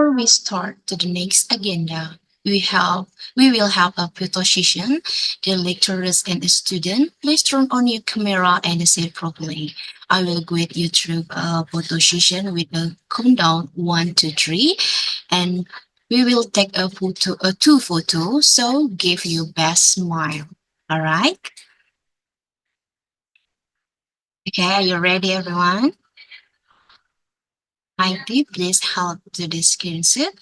before we start to the next agenda, we will have a photo session. The lecturers and the student, please turn on your camera and sit properly. I will guide you through a photo session with a countdown 1, 2, 3, and we will take two photos. So give your best smile. All right. Okay, are you ready, everyone? ID, please help to the screen set.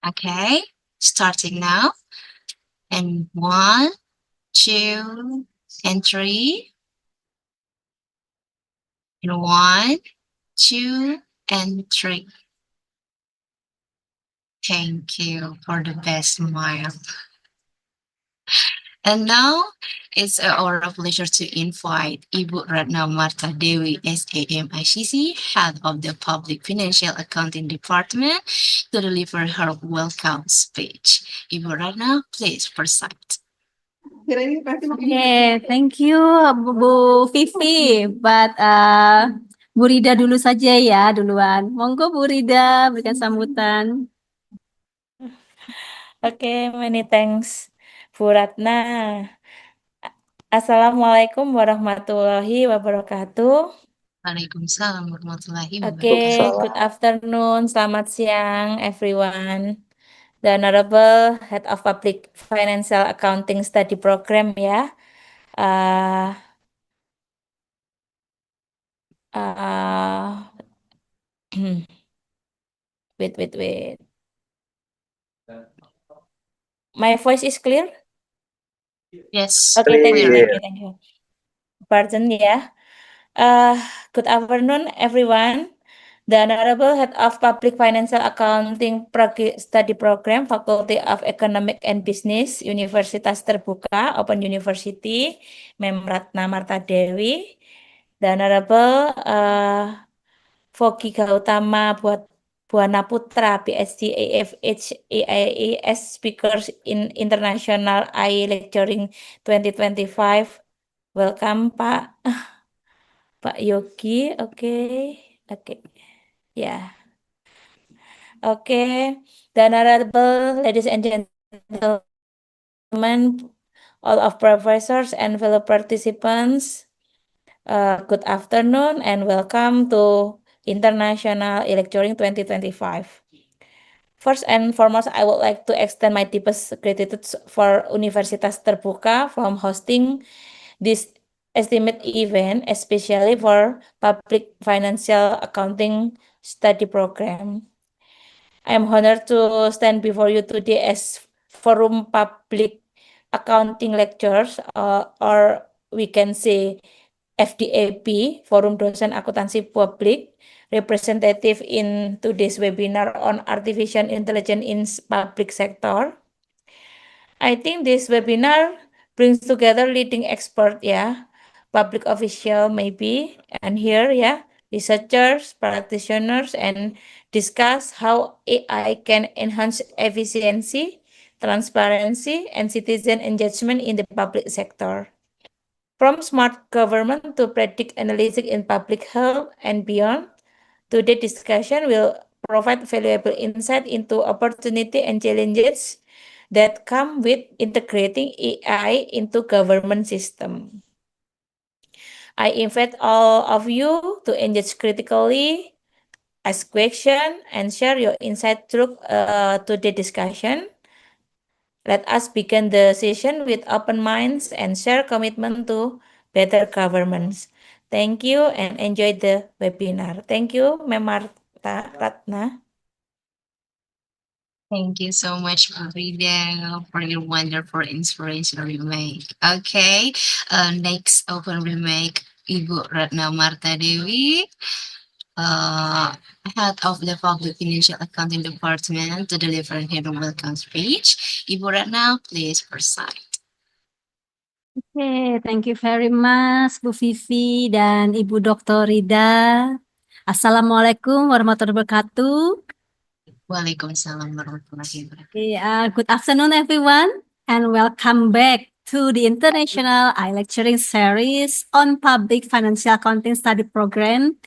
Okay, starting now. And 1, 2, and 3. And 1, 2, and 3. Thank you for the best smile. And now it's our pleasure to invite Ibu Ratna Marta Dewi, SAMICC, Head of the Public Financial Accounting Department, to deliver her welcome speech. Ibu Ratna, please proceed. Okay, thank you Bu Vivi. But Bu Rida dulu saja ya duluan. Monggo Bu Rida berikan sambutan. Okay, many thanks Bu Ratna. Assalamualaikum warahmatullahi wabarakatuh. Waalaikumsalam warahmatullahi Okay, wabarakatuh. good afternoon, selamat siang everyone. The Honorable Head of Public Financial Accounting Study Program ya. Wait. My voice is clear? Yes. Okay, thank you. Clear. Pardon ya. Good afternoon, everyone. The Honorable Head of Public Financial Accounting Study Program, Faculty of Economic and Business, Universitas Terbuka, Open University, Mem Ratna Marta Dewi. The Honorable Vogy Gautama Buanaputra, Ph.D, AFHEA Speakers in International I Lecturing 2025. Welcome, Pak Yogi. Okay. Yeah. Okay. The Honorable ladies and gentlemen, all of professors and fellow participants, good afternoon and welcome to International Lecturing 2025. First and foremost, I would like to extend my deepest gratitude for Universitas Terbuka from hosting this estimate event, especially for Public Financial Accounting Study Program. I am honored to stand before you today as Forum Public Accounting Lectures, or we can say FDAP, Forum Dosen Akuntansi Publik, representative in today's webinar on artificial intelligence in public sector. I think this webinar brings together leading expert, public official maybe, and here, researchers, practitioners, and discuss how AI can enhance efficiency, transparency, and citizen engagement in the public sector. From smart government to predict analytics in public health and beyond, today's discussion will provide valuable insight into opportunity and challenges that come with integrating AI into government system. I invite all of you to engage critically, ask questions, and share your insight through today's discussion. Let us begin the session with open minds and share commitment to better governance. Thank you and enjoy the webinar. Thank you, Mem Marta Ratna. Thank you so much, Rida, for your wonderful inspirational remake. Okay, next open remake, Ibu Ratna Marta Dewi, Head of the Public Financial Accounting Department, to deliver her welcome speech. Ibu Ratna, please proceed. Okay, thank you very much Bu Vivi dan Ibu Dr. Rida. Assalamualaikum warahmatullahi wabarakatuh. Waalaikumsalam warahmatullahi wabarakatuh. Good afternoon, everyone, and welcome back to the International lecturing series on Public Financial Accounting Study Program,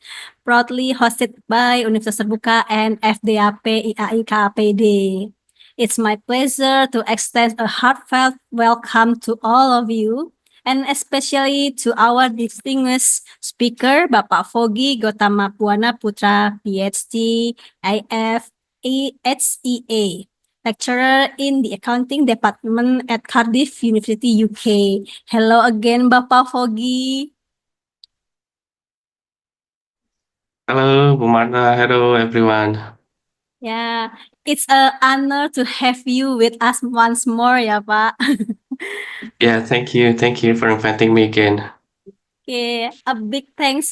proudly hosted by Universitas Terbuka and FDAP IAI KAPD. It's my pleasure to extend a heartfelt welcome to all of you, and especially to our distinguished speaker, Bapak Vogy Gautama Buanaputra, Ph.D., AFHEA, lecturer in the accounting department at Cardiff University, UK. Hello again, Bapak Vogy. Hello, Bu Marta. Hello, everyone. Yeah, it's an honor to have you with us once more, ya, Pak. Yeah, thank you. Thank you for inviting me again. Okay, a big thank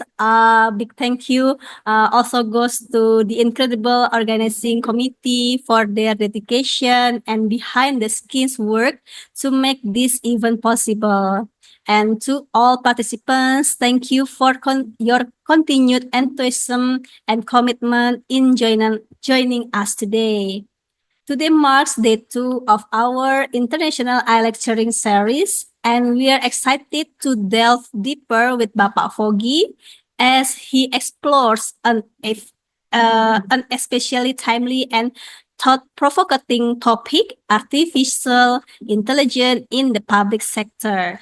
you also goes to the incredible organizing committee for their dedication and behind the scenes work to make this event possible. And to all participants, thank you for your continued enthusiasm and commitment in joining us today. Today marks day 2 of our international lecturing series, and we are excited to delve deeper with Bapak Vogy as he explores an especially timely and thought-provoking topic, artificial intelligence in the public sector.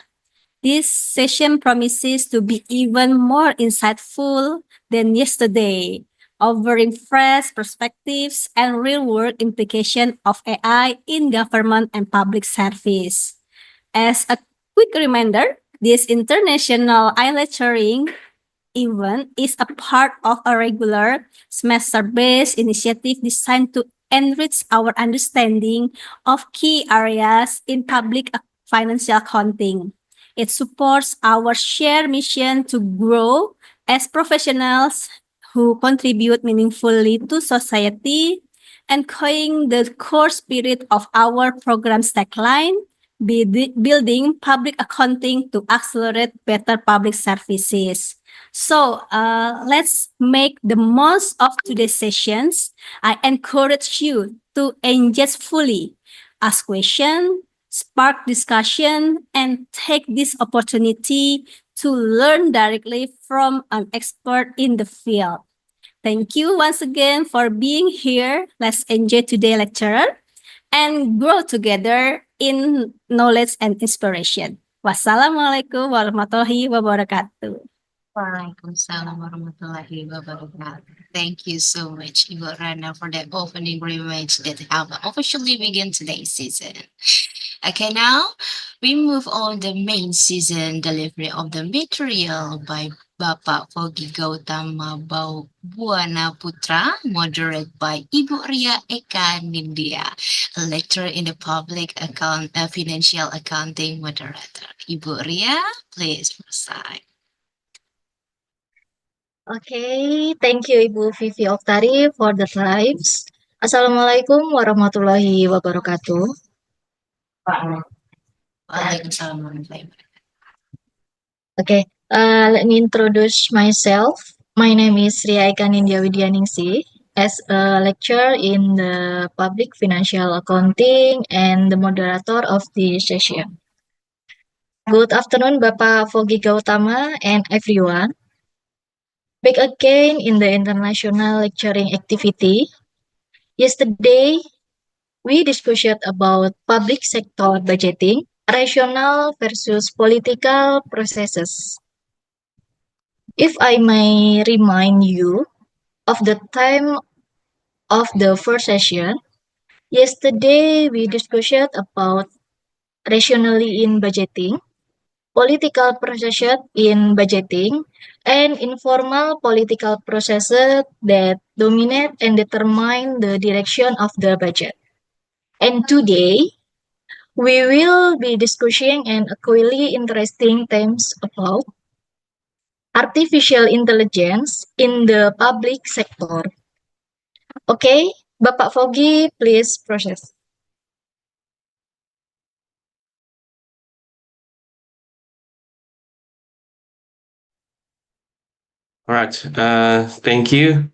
This session promises to be even more insightful than yesterday, offering fresh perspectives and real-world implications of AI in government and public service. As a quick reminder, this international lecturing event is a part of a regular semester-based initiative designed to enrich our understanding of key areas in public financial accounting. It supports our shared mission to grow as professionals who contribute meaningfully to society, echoing the core spirit of our program's tagline, building public accounting to accelerate better public services. So let's make the most of today's sessions. I encourage you to engage fully, ask questions, spark discussion, and take this opportunity to learn directly from an expert in the field. Thank you once again for being here. Let's enjoy today's lecture and grow together in knowledge and inspiration. Wassalamualaikum warahmatullahi wabarakatuh. Waalaikumsalam warahmatullahi wabarakatuh. Thank you so much, Ibu Rana, for the opening remarks that have officially begun today's season. Okay, now we move on the main season delivery of the material by Bapak Vogy Gautama Buanaputra, moderated by Ibu Ria Eka Nindya, a lecturer in the public financial accounting moderator. Ibu Ria, please proceed. Okay, thank you Ibu Vivi Oktari for the slides. Assalamualaikum warahmatullahi wabarakatuh. Waalaikumsalam warahmatullahi wabarakatuh. Okay, let me introduce myself. My name is Ria Eka Nindya Widyaningsih, as a lecturer in the Public Financial Accounting and the moderator of the session. Good afternoon, Bapak Vogy Gautama and everyone. Back again in the international lecturing activity. Yesterday, we discussed about public sector budgeting, rational versus political processes. If I may remind you of the time of the first session, yesterday we discussed about rationally in budgeting, political processes in budgeting, and informal political processes that dominate and determine the direction of the budget. And today, we will be discussing an equally interesting themes about artificial intelligence in the public sector. Okay, Bapak Vogy, please process. All right. Thank you,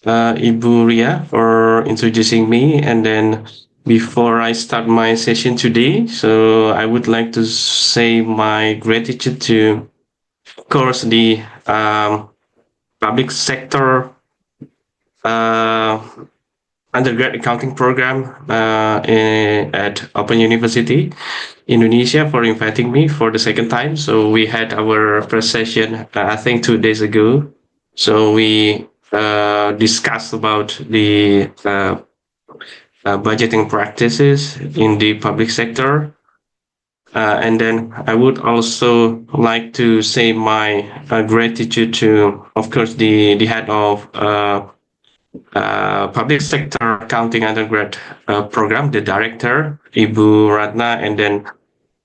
Ibu Ria, for introducing me. And then before I start my session today, so I would like to say my gratitude to, of course, the public sector undergrad accounting program at Open University Indonesia for inviting me for the second time. So we had our first session, I think 2 days ago. So we discussed about the budgeting practices in the public sector. And then I would also like to say my gratitude to, of course, the head of public sector accounting undergrad program, the director, Ibu Ratna, and then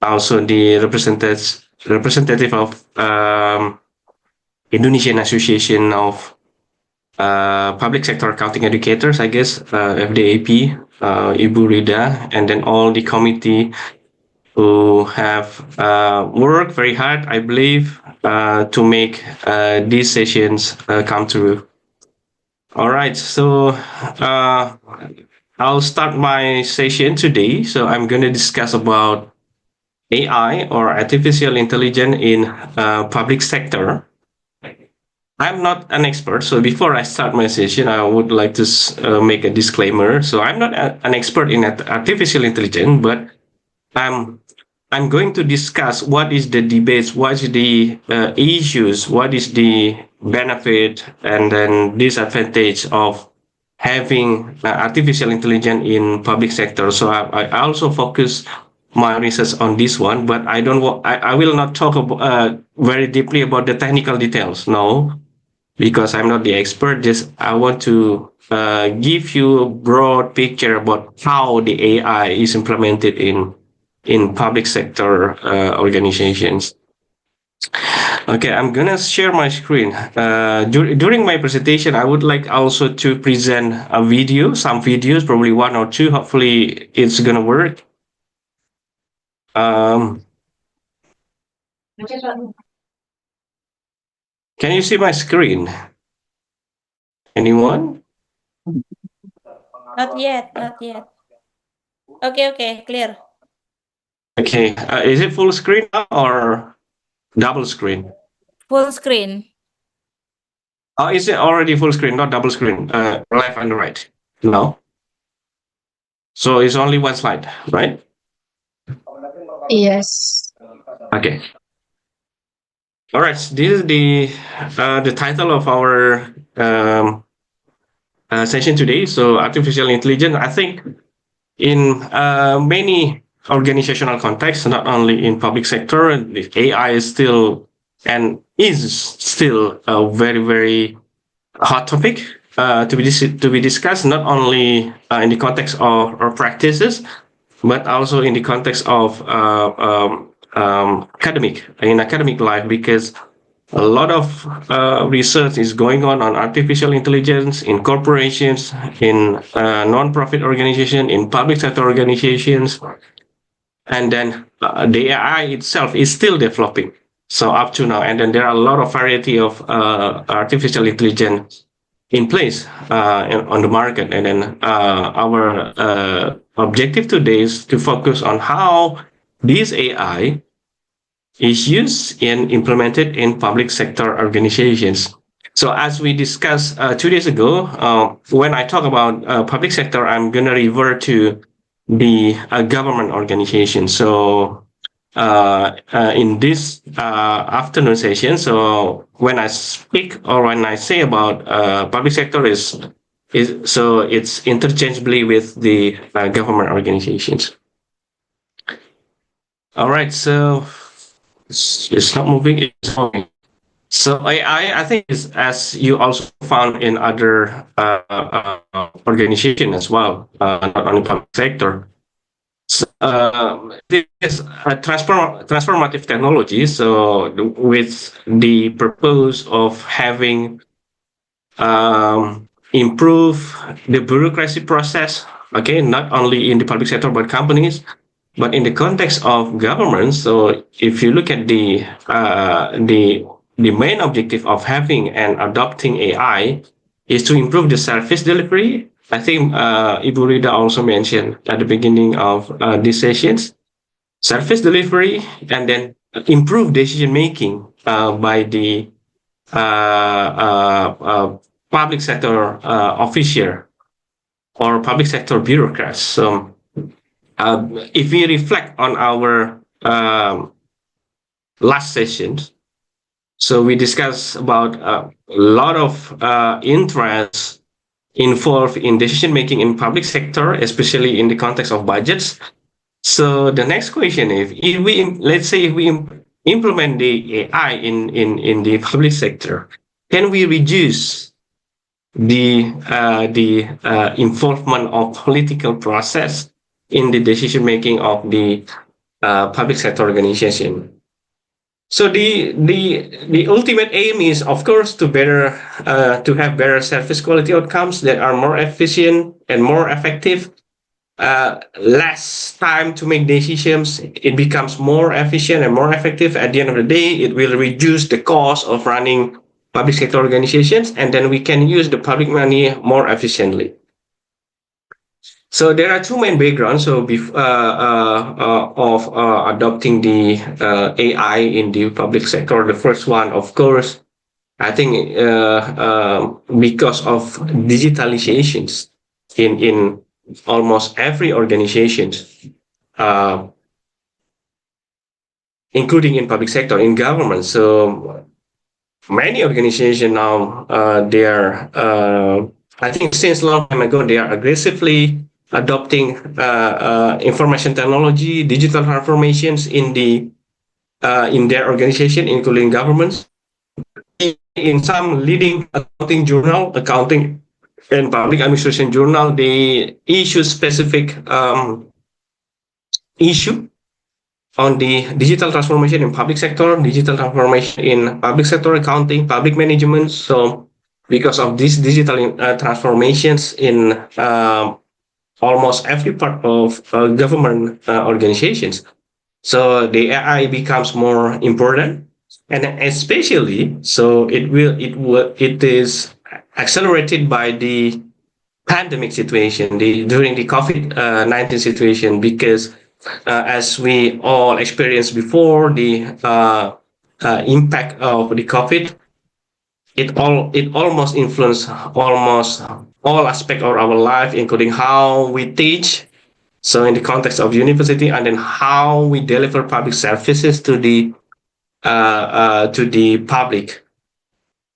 also the representative of Indonesian Association of Public Sector Accounting Educators, I guess, FDAP, Ibu Rida, and then all the committee who have worked very hard, I believe, to make these sessions come true. All right, so I'll start my session today. So I'm going to discuss about AI, or artificial intelligence, in public sector. I'm not an expert, so before I start my session, I would like to make a disclaimer. So I'm not an expert in artificial intelligence, but I'm going to discuss what is the debates, what is the issues, what is the benefit and then disadvantage of having artificial intelligence in public sector. So I also focus my research on this one, but I don't. I will not talk about, very deeply about the technical details. No, because I'm not the expert. Just I want to give you a broad picture about how the AI is implemented in public sector organizations. Okay, I'm gonna share my screen. During my presentation, I would like also to present a video, some videos, probably one or two. Hopefully, it's gonna work. Can you see my screen? Anyone? Not yet, not yet. Okay, clear. Okay, is it full screen now or double screen? Full screen. Oh, is it already full screen, not double screen? Left and right. No. So it's only one slide, right? Yes. Okay. All right. This is the title of our session today. So artificial intelligence. I think in many organizational contexts, not only in public sector, the AI is still a very, very hot topic to be discussed, not only in the context of our practices, but also in the context of academic life, because a lot of research is going on artificial intelligence in corporations, in non-profit organizations, in public sector organizations, and then the AI itself is still developing. So up to now, and then there are a lot of variety of artificial intelligence in place on the market, and then our objective today is to focus on how this AI is used and implemented in public sector organizations. So as we discussed 2 days ago, when I talk about public sector, I'm going to refer to the government organization. So in this afternoon session, so when I speak or when I say about public sector is so it's interchangeably with the government organizations. All right, so it's not moving, it's moving. So I think is, as you also found in other organizations as well, not only public sector. So, this is a transformative technology. So with the purpose of having improve the bureaucracy process. Okay, not only in the public sector but companies, but in the context of government. So if you look at the main objective of having and adopting AI is to improve the service delivery I think Ibu Rida also mentioned at the beginning of these sessions, service delivery, and then improve decision making by the public sector official or public sector bureaucrats. So if we reflect on our last sessions, so we discussed about a lot of interests involved in decision making in public sector, especially in the context of budgets. So the next question is, if we let's say if we implement the AI in the public sector, can we reduce the involvement of political process in the decision making of the public sector organization? So the ultimate aim is, of course, to have better service quality outcomes that are more efficient and more effective. Less time to make decisions, it becomes more efficient and more effective. At the end of the day, it will reduce the cost of running public sector organizations, and then we can use the public money more efficiently. So there are two main backgrounds of adopting the AI in the public sector. The first one, of course, I think because of digitalizations in almost every organization, including in public sector, in government. So many organizations now, they are, I think since a long time ago, they are aggressively adopting information technology, digital transformations in their organization, including governments. In some leading accounting and public administration journal, they issue specific issue on the digital transformation in public sector, digital transformation in public sector accounting, public management. So because of these digital transformations in almost every part of government organizations, so the AI becomes more important, and especially so it is accelerated by the pandemic situation, during the COVID-19 situation, because as we all experienced before, the impact of the COVID, it almost influenced almost all aspects of our life, including how we teach, so in the context of university, and then how we deliver public services to the public.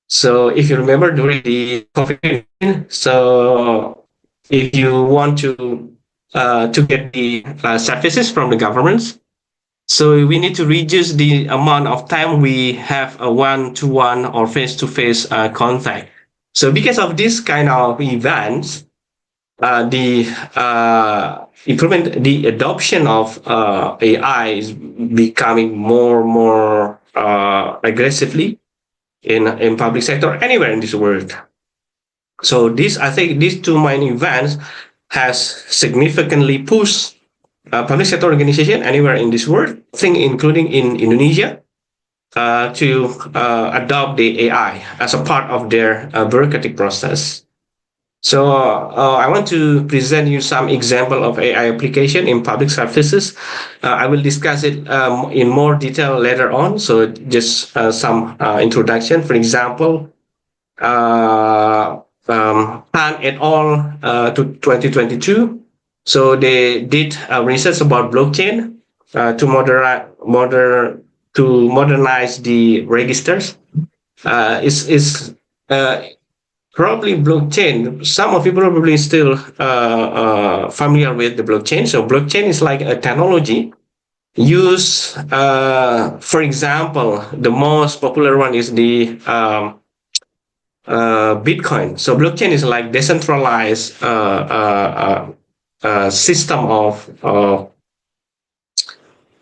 So if you remember during the COVID, so if you want to get the services from the governments, so we need to reduce the amount of time we have a one-to-one or face-to-face contact. So because of this kind of events, the adoption of AI is becoming more aggressively in public sector anywhere in this world. So I think these two main events has significantly pushed public sector organization anywhere in this world, I think including in Indonesia, to adopt the AI as a part of their bureaucratic process. So I want to present you some example of AI application in public services. I will discuss it in more detail later on. So just some introduction. For example, Han et al. To 2022. So they did research about blockchain to modernize the registers. Is probably blockchain. Some of you probably still familiar with the blockchain. So blockchain is like a technology used, for example, the most popular one is the Bitcoin. So blockchain is like decentralized system of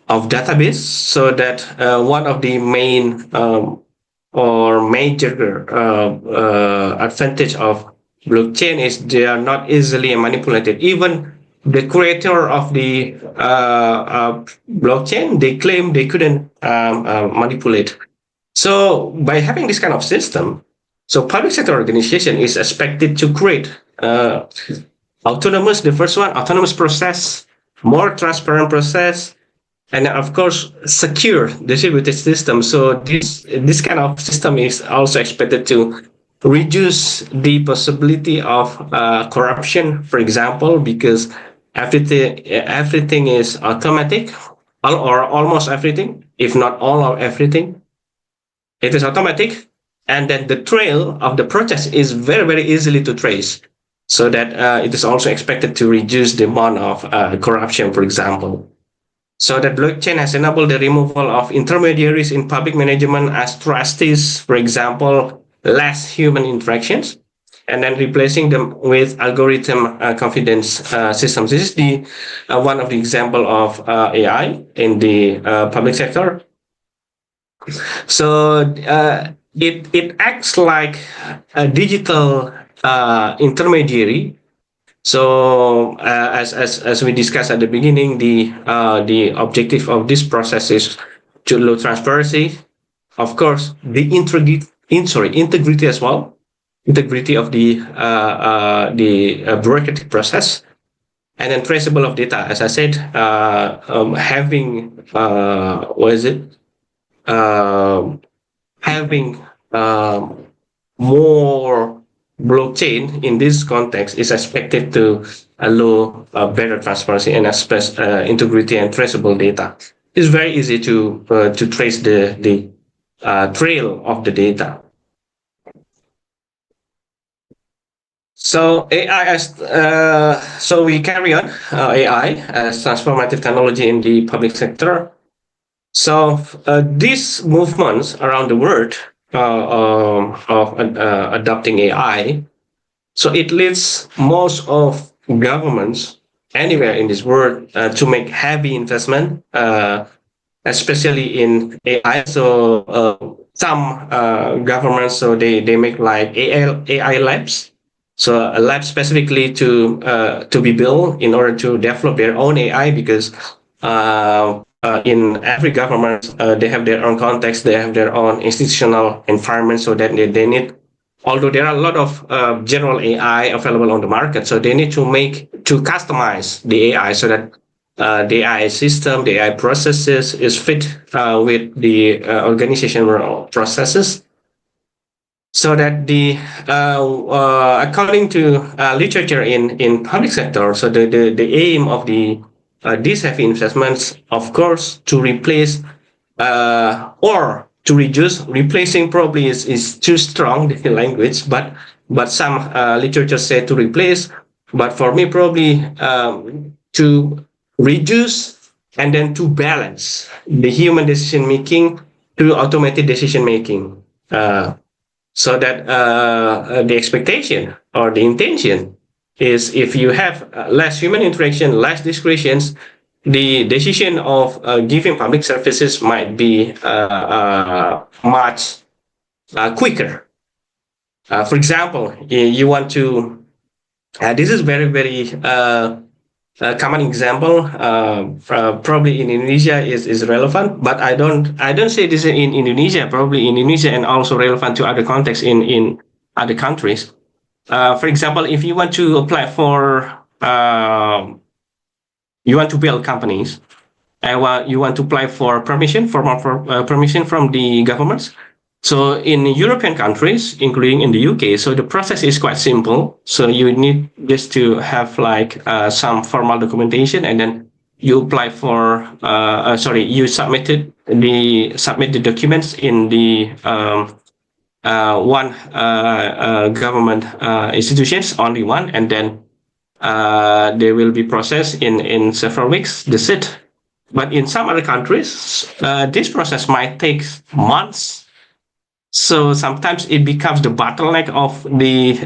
database, so that one of the main or major advantage of blockchain is they are not easily manipulated. Even the creator of the blockchain, they claim they couldn't manipulate. So by having this kind of system, so public sector organization is expected to create autonomous. The first one, autonomous process, more transparent process, and of course secure distributed system. So this kind of system is also expected to reduce the possibility of corruption, for example, because everything is automatic, or almost everything, if not all of everything, it is automatic, and then the trail of the process is very, very easily to trace. So that it is also expected to reduce the amount of corruption, for example. So that blockchain has enabled the removal of intermediaries in public management as trustees, for example, less human interactions, and then replacing them with algorithm confidence systems. This is the one of the example of AI in the public sector. So it acts like a digital intermediary. So as we discussed at the beginning, the objective of this process is to low transparency, of course, the integrity as well, integrity of the bureaucratic process, and then traceable of data. As I said, having what is it? Having more blockchain in this context is expected to allow better transparency and integrity and traceable data. It's very easy to trace the trail of the data. So so we carry on AI as transformative technology in the public sector. So these movements around the world of adopting AI, so it leads most of governments anywhere in this world to make heavy investment, especially in AI. So some governments, so they make like AI labs. So a lab specifically to be built in order to develop their own AI, because in every government, they have their own context, they have their own institutional environment, so that they need, although there are a lot of general AI available on the market, so they need to customize the AI so that the AI system, the AI processes is fit with the organizational processes. So that according to literature in public sector, so the aim of these heavy investments, of course, to replace or to reduce. Replacing probably is too strong the language, but some literature say to replace. But for me, probably to reduce and then to balance the human decision making through automated decision making. So that the expectation or the intention is, if you have less human interaction, less discretions, the decision of giving public services might be much quicker. For example, you want to, this is very, very common example, probably in Indonesia is relevant, but I don't say this in Indonesia, probably in Indonesia and also relevant to other contexts in other countries. For example, if you want to apply for, you want to build companies, and you want to apply for permission, permission from the governments. So in European countries, including in the UK, so the process is quite simple. So you need just to have like some formal documentation, and then you apply for, you submit the documents in the one government institutions, only one, and then they will be processed in several weeks. That's it. But in some other countries, this process might take months. So sometimes it becomes the bottleneck of the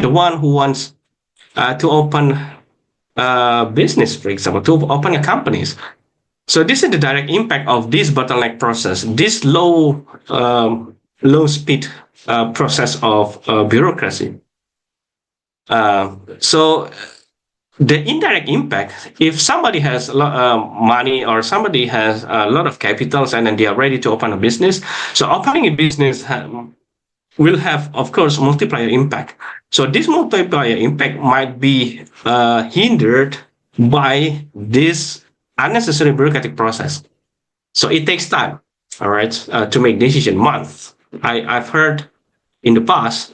one who wants to open a business, for example, to open a companies. So this is the direct impact of this bottleneck process, this low speed process of bureaucracy. So the indirect impact, if somebody has a lot of money, or somebody has a lot of capitals, and then they are ready to open a business. So opening a business will have, of course, multiplier impact. So this multiplier impact might be hindered by this unnecessary bureaucratic process. So it takes time, all right, to make decision, months. I've heard in the past,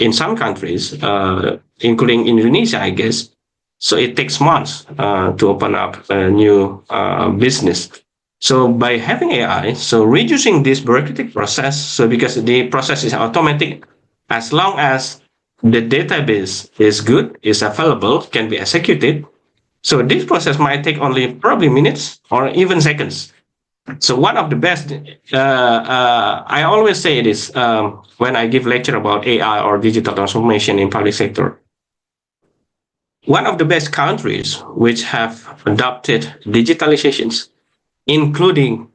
in some countries, including Indonesia, I guess, so it takes months to open up a new business. So by having AI, so reducing this bureaucratic process, so because the process is automatic, as long as the database is good, is available, can be executed. So this process might take only probably minutes or even seconds. So one of the best, I always say this when I give lecture about AI or digital transformation in public sector. One of the best countries which have adopted digitalizations, including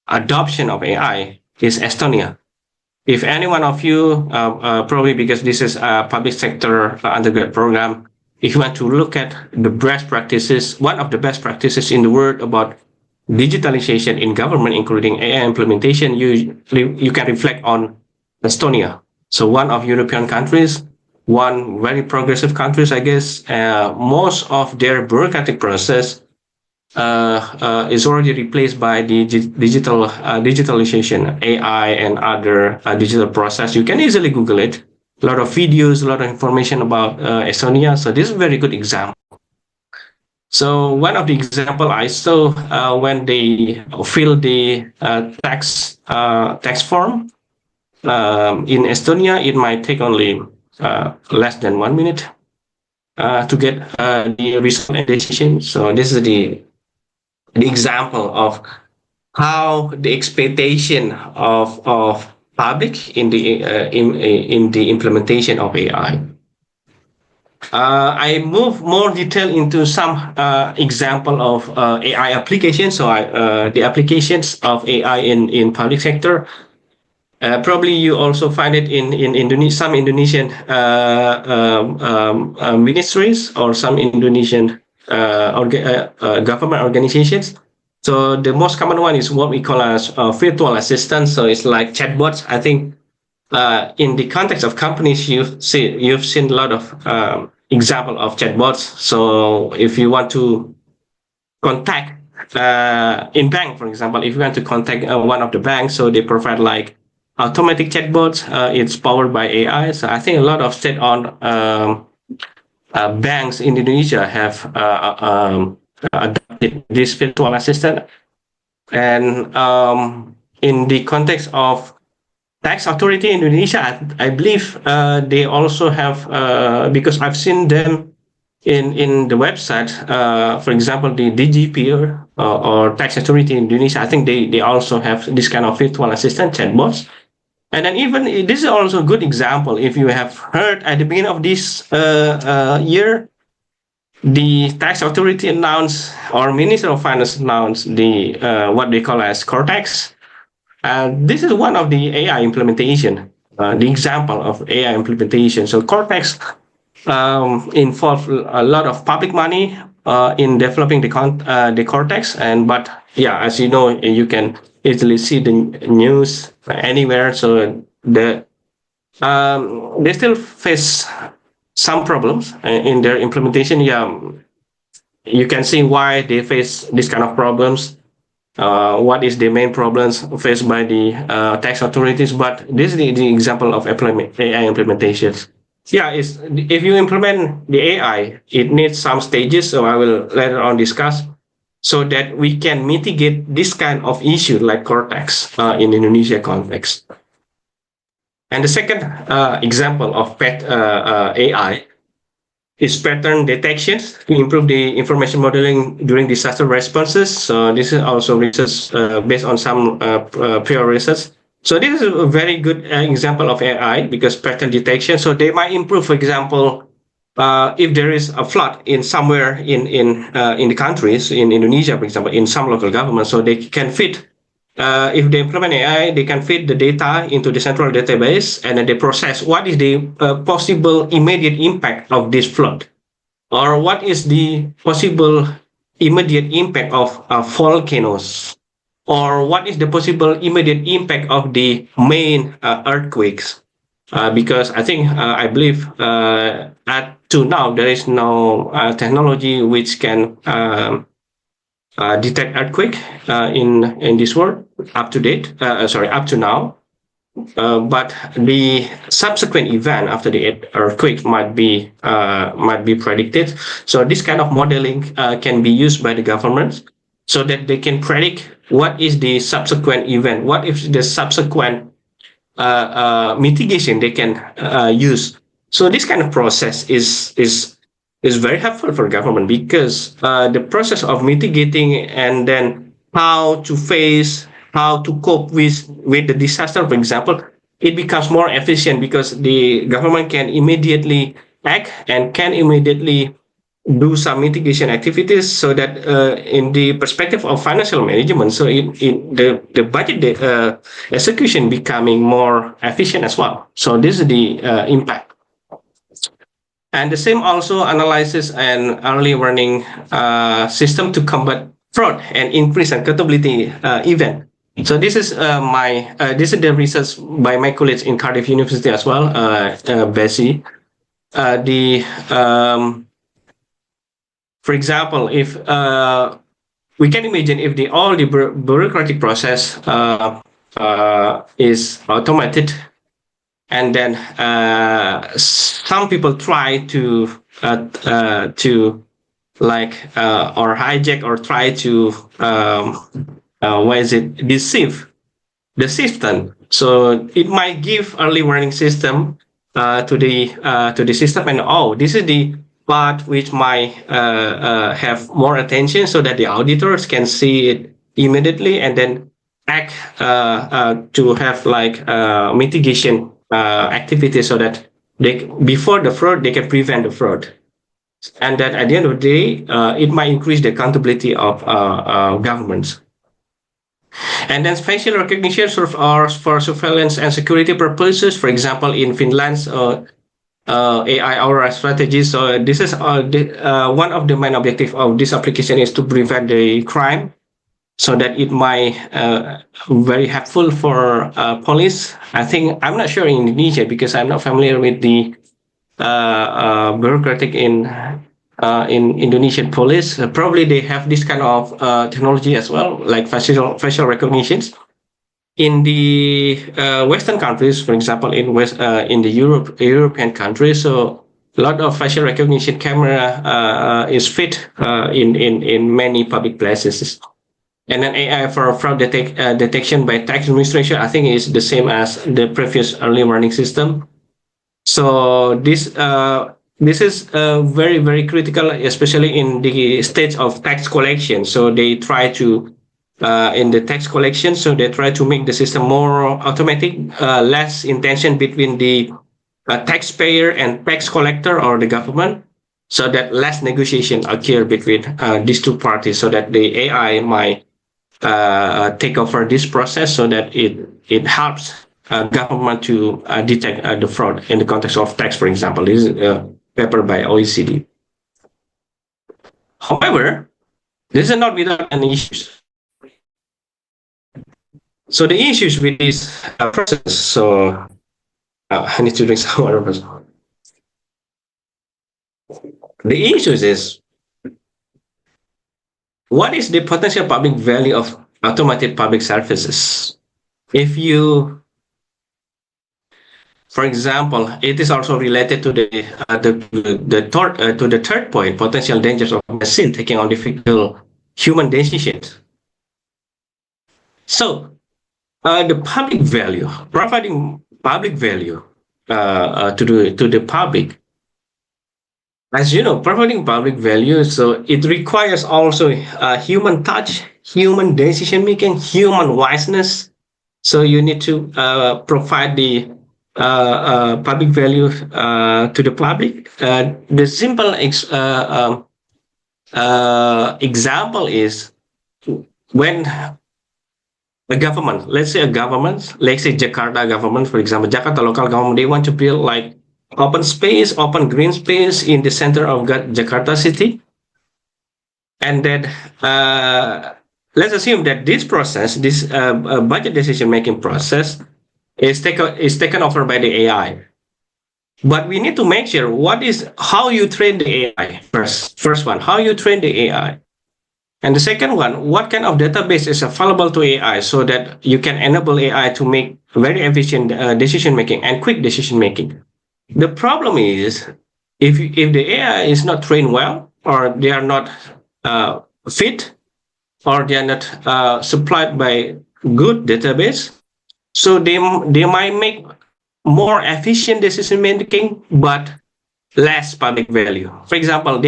adoption of AI, is Estonia. If any one of you, probably because this is a public sector undergrad program, if you want to look at the best practices, one of the best practices in the world about digitalization in government, including AI implementation, you can reflect on Estonia. So one of European countries, one very progressive countries, I guess. Most of their bureaucratic process is already replaced by the digitalization, AI, and other digital process. You can easily Google it. A lot of videos, a lot of information about Estonia. So this is a very good example. So one of the example I saw when they fill the tax form in Estonia, it might take only less than 1 minute to get the result and decision. So this is the example of how the expectation of public in the implementation of AI. I move more detail into some example of AI applications. So the applications of AI in public sector. Probably you also find it in some Indonesian ministries or some Indonesian government organizations. So the most common one is what we call as virtual assistants. So it's like chatbots. I think in the context of companies, you've seen a lot of example of chatbots. So if you want to contact in bank, for example, if you want to contact one of the banks, so they provide like automatic chatbots. It's powered by AI. So I think a lot of state-owned banks in Indonesia have adopted this virtual assistant. And in the context of tax authority in Indonesia, I believe they also have, because I've seen them in the website, for example, the DGP or tax authority in Indonesia, I think they also have this kind of virtual assistant chatbots. And then even this is also a good example. If you have heard at the beginning of this year, the tax authority announced, or Minister of Finance announced the what they call as Cortex. This is one of the AI implementation, the example of AI implementation. So Cortex involved a lot of public money in developing the Cortex, but yeah, as you know, you can easily see the news anywhere. So they still face some problems in their implementation. Yeah, you can see why they face this kind of problems. What is the main problems faced by the tax authorities? But this is the example of AI implementations. Yeah, if you implement the AI, it needs some stages. So I will later on discuss, so that we can mitigate this kind of issue like Cortex in Indonesia context. And the second example of AI is pattern detection to improve the information modeling during disaster responses. So this is also research based on some prior research. So this is a very good example of AI because pattern detection. So they might improve, for example, if there is a flood in somewhere in the countries, in Indonesia, for example, in some local government, so they can fit. If they implement AI, they can feed the data into the central database, and then they process what is the possible immediate impact of this flood, or what is the possible immediate impact of volcanoes. or what is the possible immediate impact of the main earthquakes? Because I believe at to now there is no technology which can detect earthquake in this world up to date. Up to now. But the subsequent event after the earthquake might be predicted. So this kind of modeling can be used by the governments so that they can predict what is the subsequent event, what if the subsequent mitigation they can use. So this kind of process is very helpful for government because the process of mitigating and then how to face, how to cope with the disaster, for example, it becomes more efficient because the government can immediately act and can immediately do some mitigation activities so that in the perspective of financial management, so the budget execution becoming more efficient as well. So this is the impact. And the same also analyzes an early warning system to combat fraud and increase accountability event. So this is this is the research by my colleagues in Cardiff University as well, Bessie. For example, if we can imagine if all the bureaucratic process is automated, and then some people try to or hijack or try to deceive the system. So it might give early warning system to the system, and this is the part which might have more attention so that the auditors can see it immediately and then act to have mitigation activities so that before the fraud they can prevent the fraud, and that at the end of the day it might increase the accountability of governments. And then facial recognition for surveillance and security purposes. For example, in Finland's AI Aura strategy. So this is one of the main objectives of this application is to prevent the crime, so that it might very helpful for police. I'm not sure in Indonesia because I'm not familiar with the bureaucratic in Indonesian police. Probably they have this kind of technology as well, like facial recognitions. In the Western countries, for example, in the European countries, so a lot of facial recognition camera is fit in many public places. And then AI for fraud detection by tax administration, I think is the same as the previous early warning system. So this is very, very critical, especially in the stage of tax collection. So they try to in the tax collection, so they try to make the system more automatic, less intention between the taxpayer and tax collector or the government, so that less negotiation occur between these two parties, so that the AI might take over this process, so that it helps government to detect the fraud in the context of tax, for example. This is a paper by OECD. However, this is not without any issues. So the issues with this process, so I need to drink some water first. The issues is, what is the potential public value of automated public services? If you, for example, it is also related to the third point, potential dangers of machine taking on difficult human decisions. So the public value, providing public value to the public, as you know, providing public value, so it requires also human touch, human decision making, human wiseness. So you need to provide the public value to the public. The simple example is when a government, let's say Jakarta government, for example, Jakarta local government, they want to build like open space, open green space in the center of Jakarta city. And then let's assume that this process, this budget decision making process, is taken over by the AI. But we need to make sure how you train the AI first. First one, how you train the AI. And the second one, what kind of database is available to AI so that you can enable AI to make very efficient decision making and quick decision making. The problem is if the AI is not trained well, or they are not fit, or they are not supplied by good database, so they might make more efficient decision making, but less public value. For example,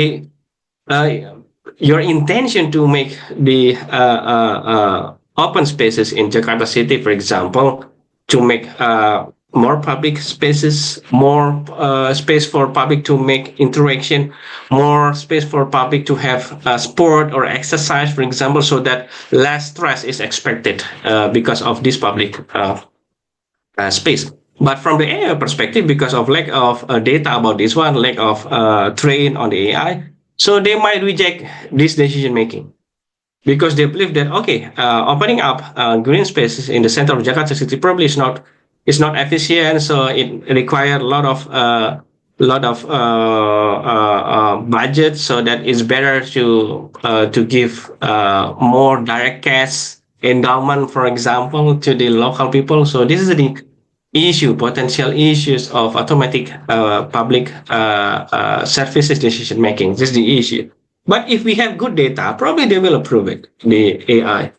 your intention to make the open spaces in Jakarta City, for example, to make more public spaces, more space for public to make interaction, more space for public to have sport or exercise, for example, so that less stress is expected because of this public space. But from the AI perspective, because of lack of data about this one, lack of train on the AI, so they might reject this decision making because they believe that opening up green spaces in the center of Jakarta City probably is not efficient, so it requires a lot of budget, so that it's better to give more direct cash endowment, for example, to the local people. So this is the potential issues of automatic public services decision making. This is the issue. But if we have good data, probably they will approve it, the AI.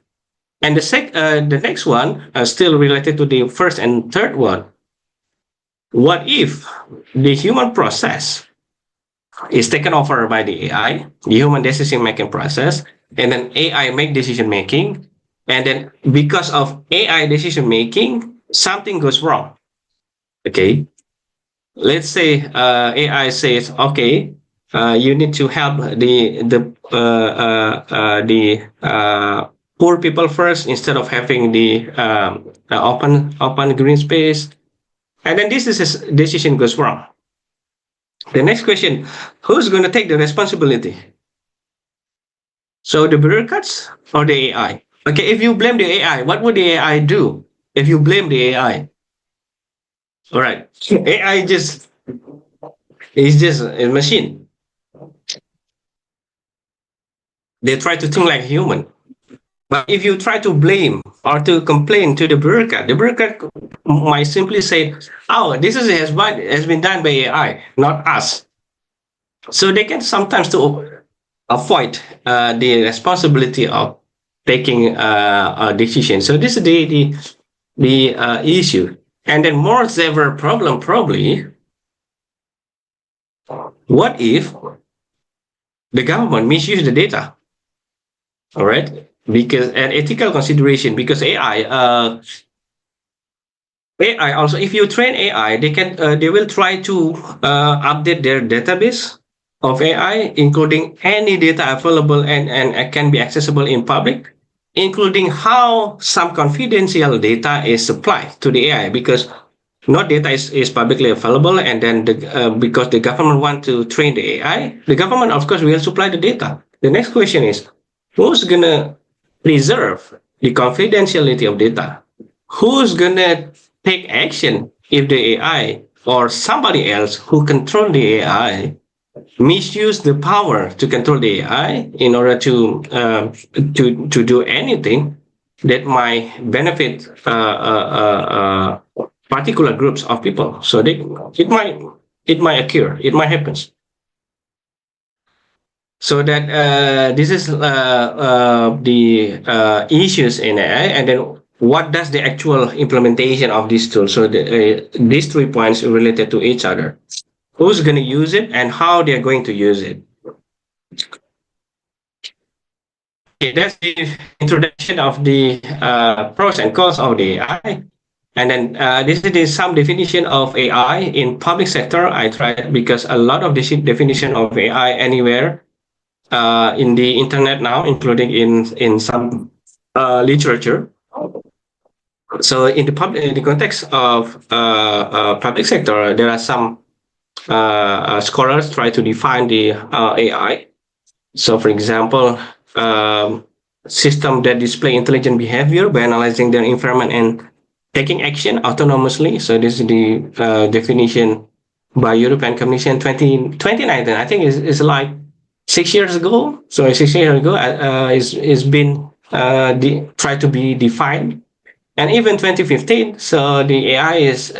And the next one, still related to the first and third one. What if the human process is taken over by the AI, the human decision making process, and then AI make decision making, and then because of AI decision making, something goes wrong. Okay, let's say AI says, okay, you need to help the poor people first instead of having the open green space, and then this decision goes wrong. The next question: who's going to take the responsibility? So the bureaucrats or the AI? Okay, if you blame the AI, what would the AI do? If you blame the AI, all right, AI is just a machine. They try to think like human. But if you try to blame or to complain to the bureaucrat might simply say, "Oh, this has been done by AI, not us." So they can sometimes to avoid the responsibility of taking a decision. So this is the issue. And then more severe problem probably, what if the government misuse the data? All right, because an ethical consideration, because AI also, if you train AI, they will try to update their database of AI, including any data available and can be accessible in public, including how some confidential data is supplied to the AI, because not data is publicly available, and then because the government want to train the AI, the government of course will supply the data. The next question is, who's gonna preserve the confidentiality of data? Who's gonna take action if the AI or somebody else who control the AI misuse the power to control the AI in order to do anything that might benefit particular groups of people? So it might occur, it might happen. So that this is the issues in AI, and then what does the actual implementation of this tool? So these 3 points are related to each other. Who's going to use it and how they're going to use it? Okay, that's the introduction of the pros and cons of the AI. And then this is some definition of AI in public sector. I tried because a lot of this definition of AI anywhere in the internet now, including in some literature. So in the context of public sector, there are some scholars try to define the AI. So, for example, system that display intelligent behavior by analyzing their environment and taking action autonomously. So this is the definition by European Commission 2019. I think is like 6 years ago. So 6 years ago, is been tried to be defined, and even 2015. So the AI is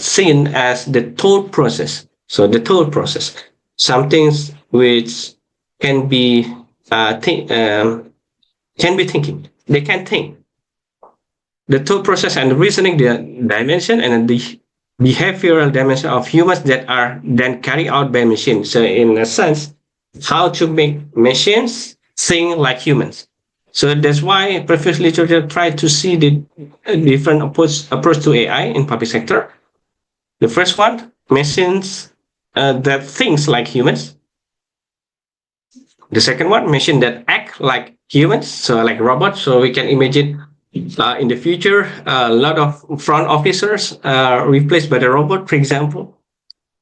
seen as the thought process. So the thought process, some things which can be can be thinking. They can think. The thought process and the reasoning the dimension and the behavioral dimension of humans that are then carried out by machines. So in a sense, how to make machines think like humans. So that's why previous literature tried to see the different approach to AI in public sector. The first one, machines that thinks like humans. The second one, machine that act like humans, so like robots. So we can imagine in the future a lot of front officers replaced by the robot, for example,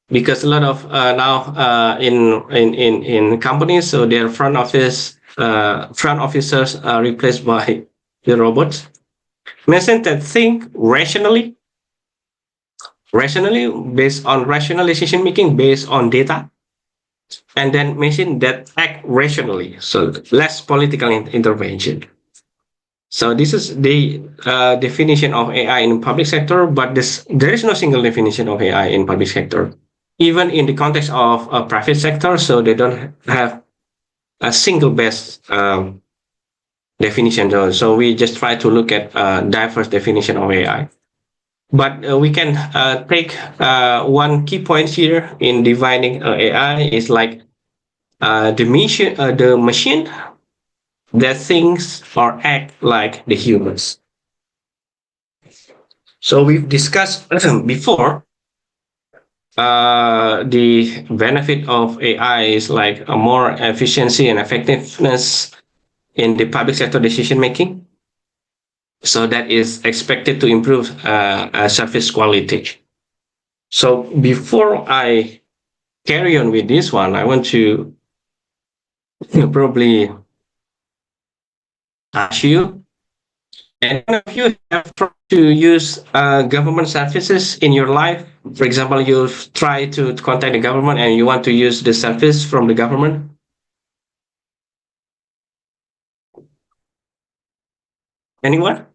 because a lot of now in companies, so their front officers are replaced by the robots. Machines that think rationally based on rational decision making based on data, and then machine that act rationally, so less political intervention. So this is the definition of AI in public sector, but there is no single definition of AI in public sector, even in the context of a private sector. So they don't have a single best definition. So we just try to look at diverse definition of AI. But we can take one key point here in defining AI is like the machine that thinks or act like the humans. So we've discussed before the benefit of AI is like a more efficiency and effectiveness in the public sector decision making. So that is expected to improve service quality. So before I carry on with this one, I want to probably ask you, any of you have tried to use government services in your life? For example, you've tried to contact the government and you want to use the service from the government? Anyone?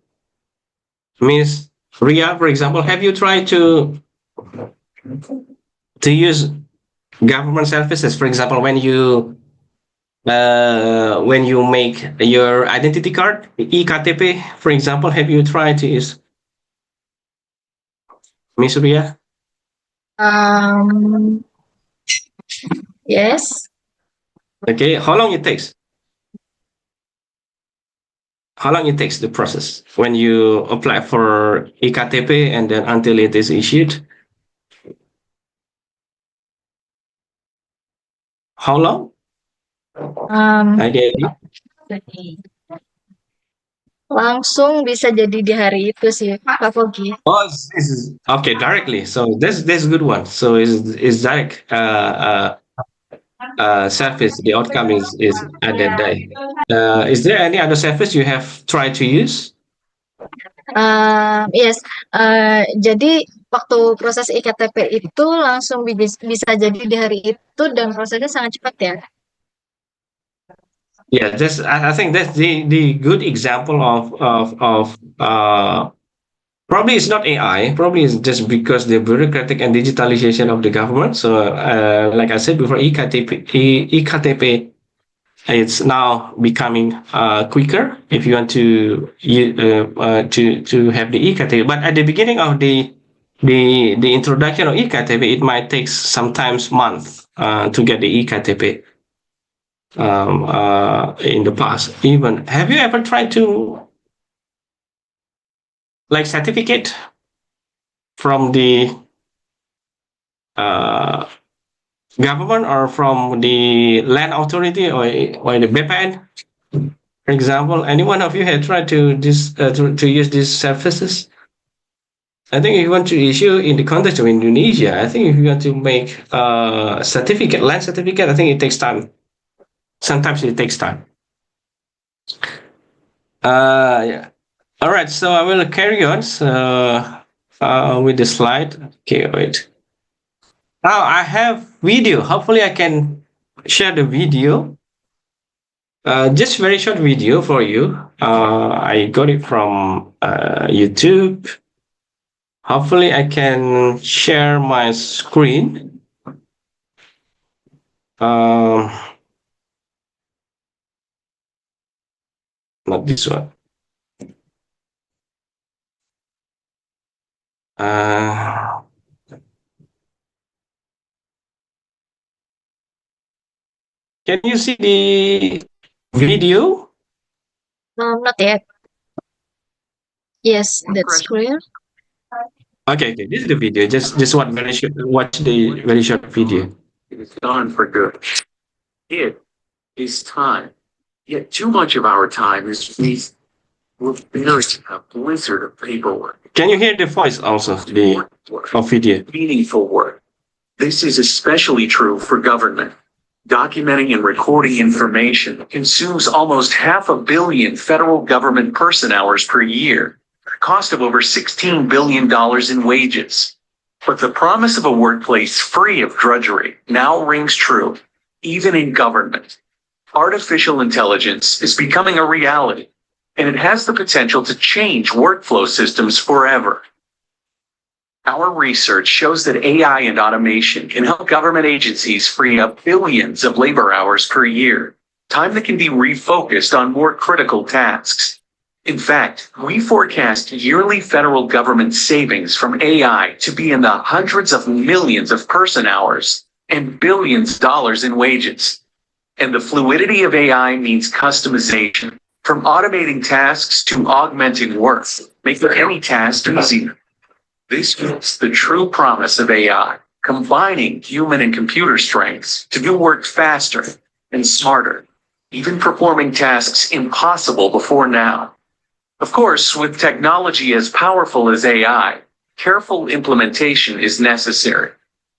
Miss Ria, for example, have you tried to use government services? For example, when you make your identity card, e-KTP, for example, have you tried to use? Miss Ria? Yes. Okay, how long it takes? How long it takes the process when you apply for e-KTP and then until it is issued? How long? Idea? Langsung bisa jadi di hari itu sih, Kak Vogy. Oh, this is okay directly. So that's a good one. So is direct service. The outcome is at that day. Is there any other service you have tried to use? Yes. Jadi waktu proses iktp itu langsung bisa jadi di hari itu dan prosesnya sangat cepat ya. Yeah, I think that's the good example of probably it's not AI. Probably it's just because the bureaucratic and digitalization of the government. So, like I said before, e-KTP, it's now becoming quicker if you want to have the e-KTP. But at the beginning of the introduction of e-KTP, it might take sometimes months to get the e-KTP. In the past, even have you ever tried to like certificate from the government or from the land authority or the BPN, for example? Any one of you had tried to use these services? I think if you want to issue in the context of Indonesia, I think if you want to make a certificate, land certificate, I think it takes time. Sometimes it takes time. Yeah. All right. So I will carry on. With the slide. Okay. Wait. Now I have video. Hopefully, I can share the video. Just very short video for you. I got it from YouTube. Hopefully, I can share my screen. Um, Not this one. Uh, can you see the video? Not yet. Yes, that's clear. Okay, okay. This is the video. Just watch very short. Watch the very short video. It is gone for good. It is time. Yet too much of our time is wasted. We're buried in a blizzard of paperwork. Can you hear the voice also? The of video. Meaningful work. This is especially true for government. Documenting and recording information consumes almost 500 million federal government person hours per year, at a cost of over $16 billion in wages. But the promise of a workplace free of drudgery now rings true, even in government. Artificial intelligence is becoming a reality, and it has the potential to change workflow systems forever. Our research shows that AI and automation can help government agencies free up billions of labor hours per year, time that can be refocused on more critical tasks. In fact, we forecast yearly federal government savings from AI to be in the hundreds of millions of person hours and billions of dollars in wages. And the fluidity of AI means customization, from automating tasks to augmenting work, making any task easier. This is the true promise of AI, combining human and computer strengths to do work faster and smarter, even performing tasks impossible before now. Of course, with technology as powerful as AI, careful implementation is necessary.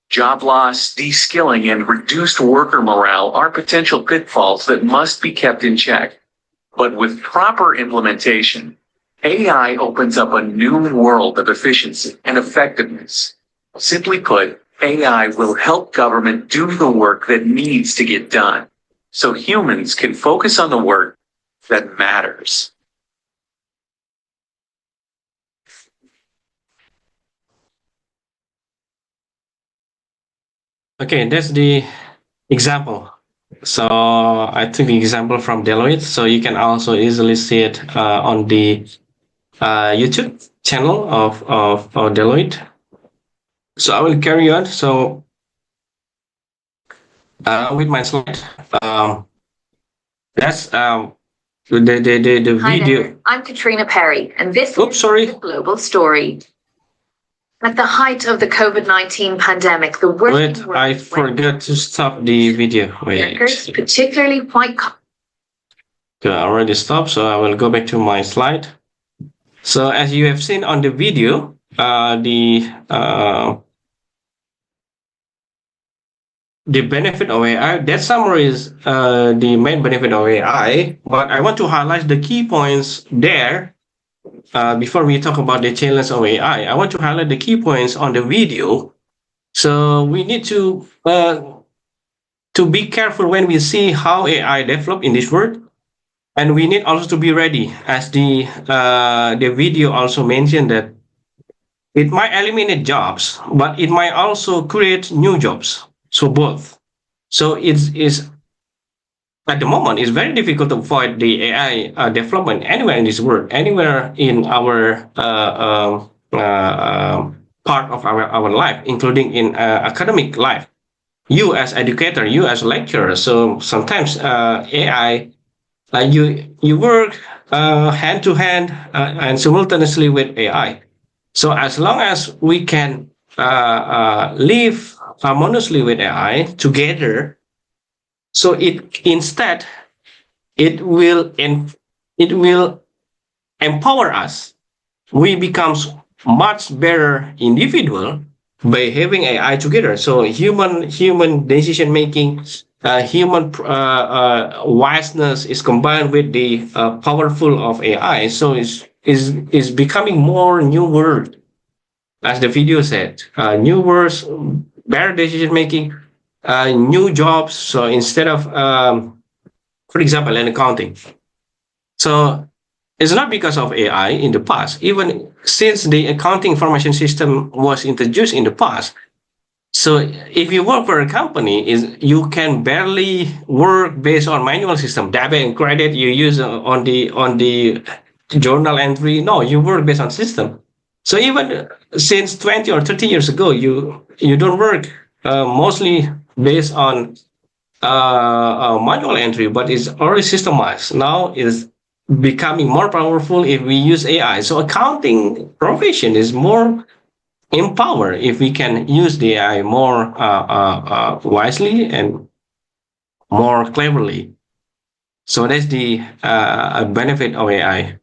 Job loss, de-skilling, and reduced worker morale are potential pitfalls that must be kept in check. But with proper implementation, AI opens up a new world of efficiency and effectiveness. Simply put, AI will help government do the work that needs to get done, so humans can focus on the work that matters. Okay, that's the example. So I took the example from Deloitte. So you can also easily see it on the YouTube channel of Deloitte. So I will carry on. So with my slide, that's the Hi video. there, I'm Katrina Perry, and this Oops, is sorry. the global story. At the height of the COVID-19 pandemic, the working Wait, world I went forgot to stop the video. workers, Wait. particularly white Okay, I already stopped, so I will go back to my slide. So as you have seen on the video, the benefit of AI, that summarizes the main benefit of AI, but I want to highlight the key points there. Before we talk about the challenge of AI, I want to highlight the key points on the video. So we need to be careful when we see how AI develop in this world, and we need also to be ready, as the video also mentioned, that it might eliminate jobs, but it might also create new jobs. So both. So it's at the moment it's very difficult to avoid the AI development anywhere in this world, anywhere in our part of our life, including in academic life. You as educator, you as lecturer. So sometimes AI, you work hand to hand and simultaneously with AI. So as long as we can live harmoniously with AI together, so it will empower us. We becomes much better individual by having AI together. So human decision making human wiseness is combined with the powerful of AI, so is becoming more new world, as the video said, new words, better decision making, new jobs. So instead of, for example, in accounting, so it's not because of AI in the past. Even since the accounting information system was introduced in the past, so if you work for a company, is you can barely work based on manual system, debit and credit you use on the journal entry. No, you work based on system. So even since 20 or 30 years ago, you don't work mostly based on manual entry, but it's already systemized. Now is becoming more powerful if we use AI. So accounting profession is more empowered if we can use the AI more wisely and more cleverly. So that's the benefit of AI.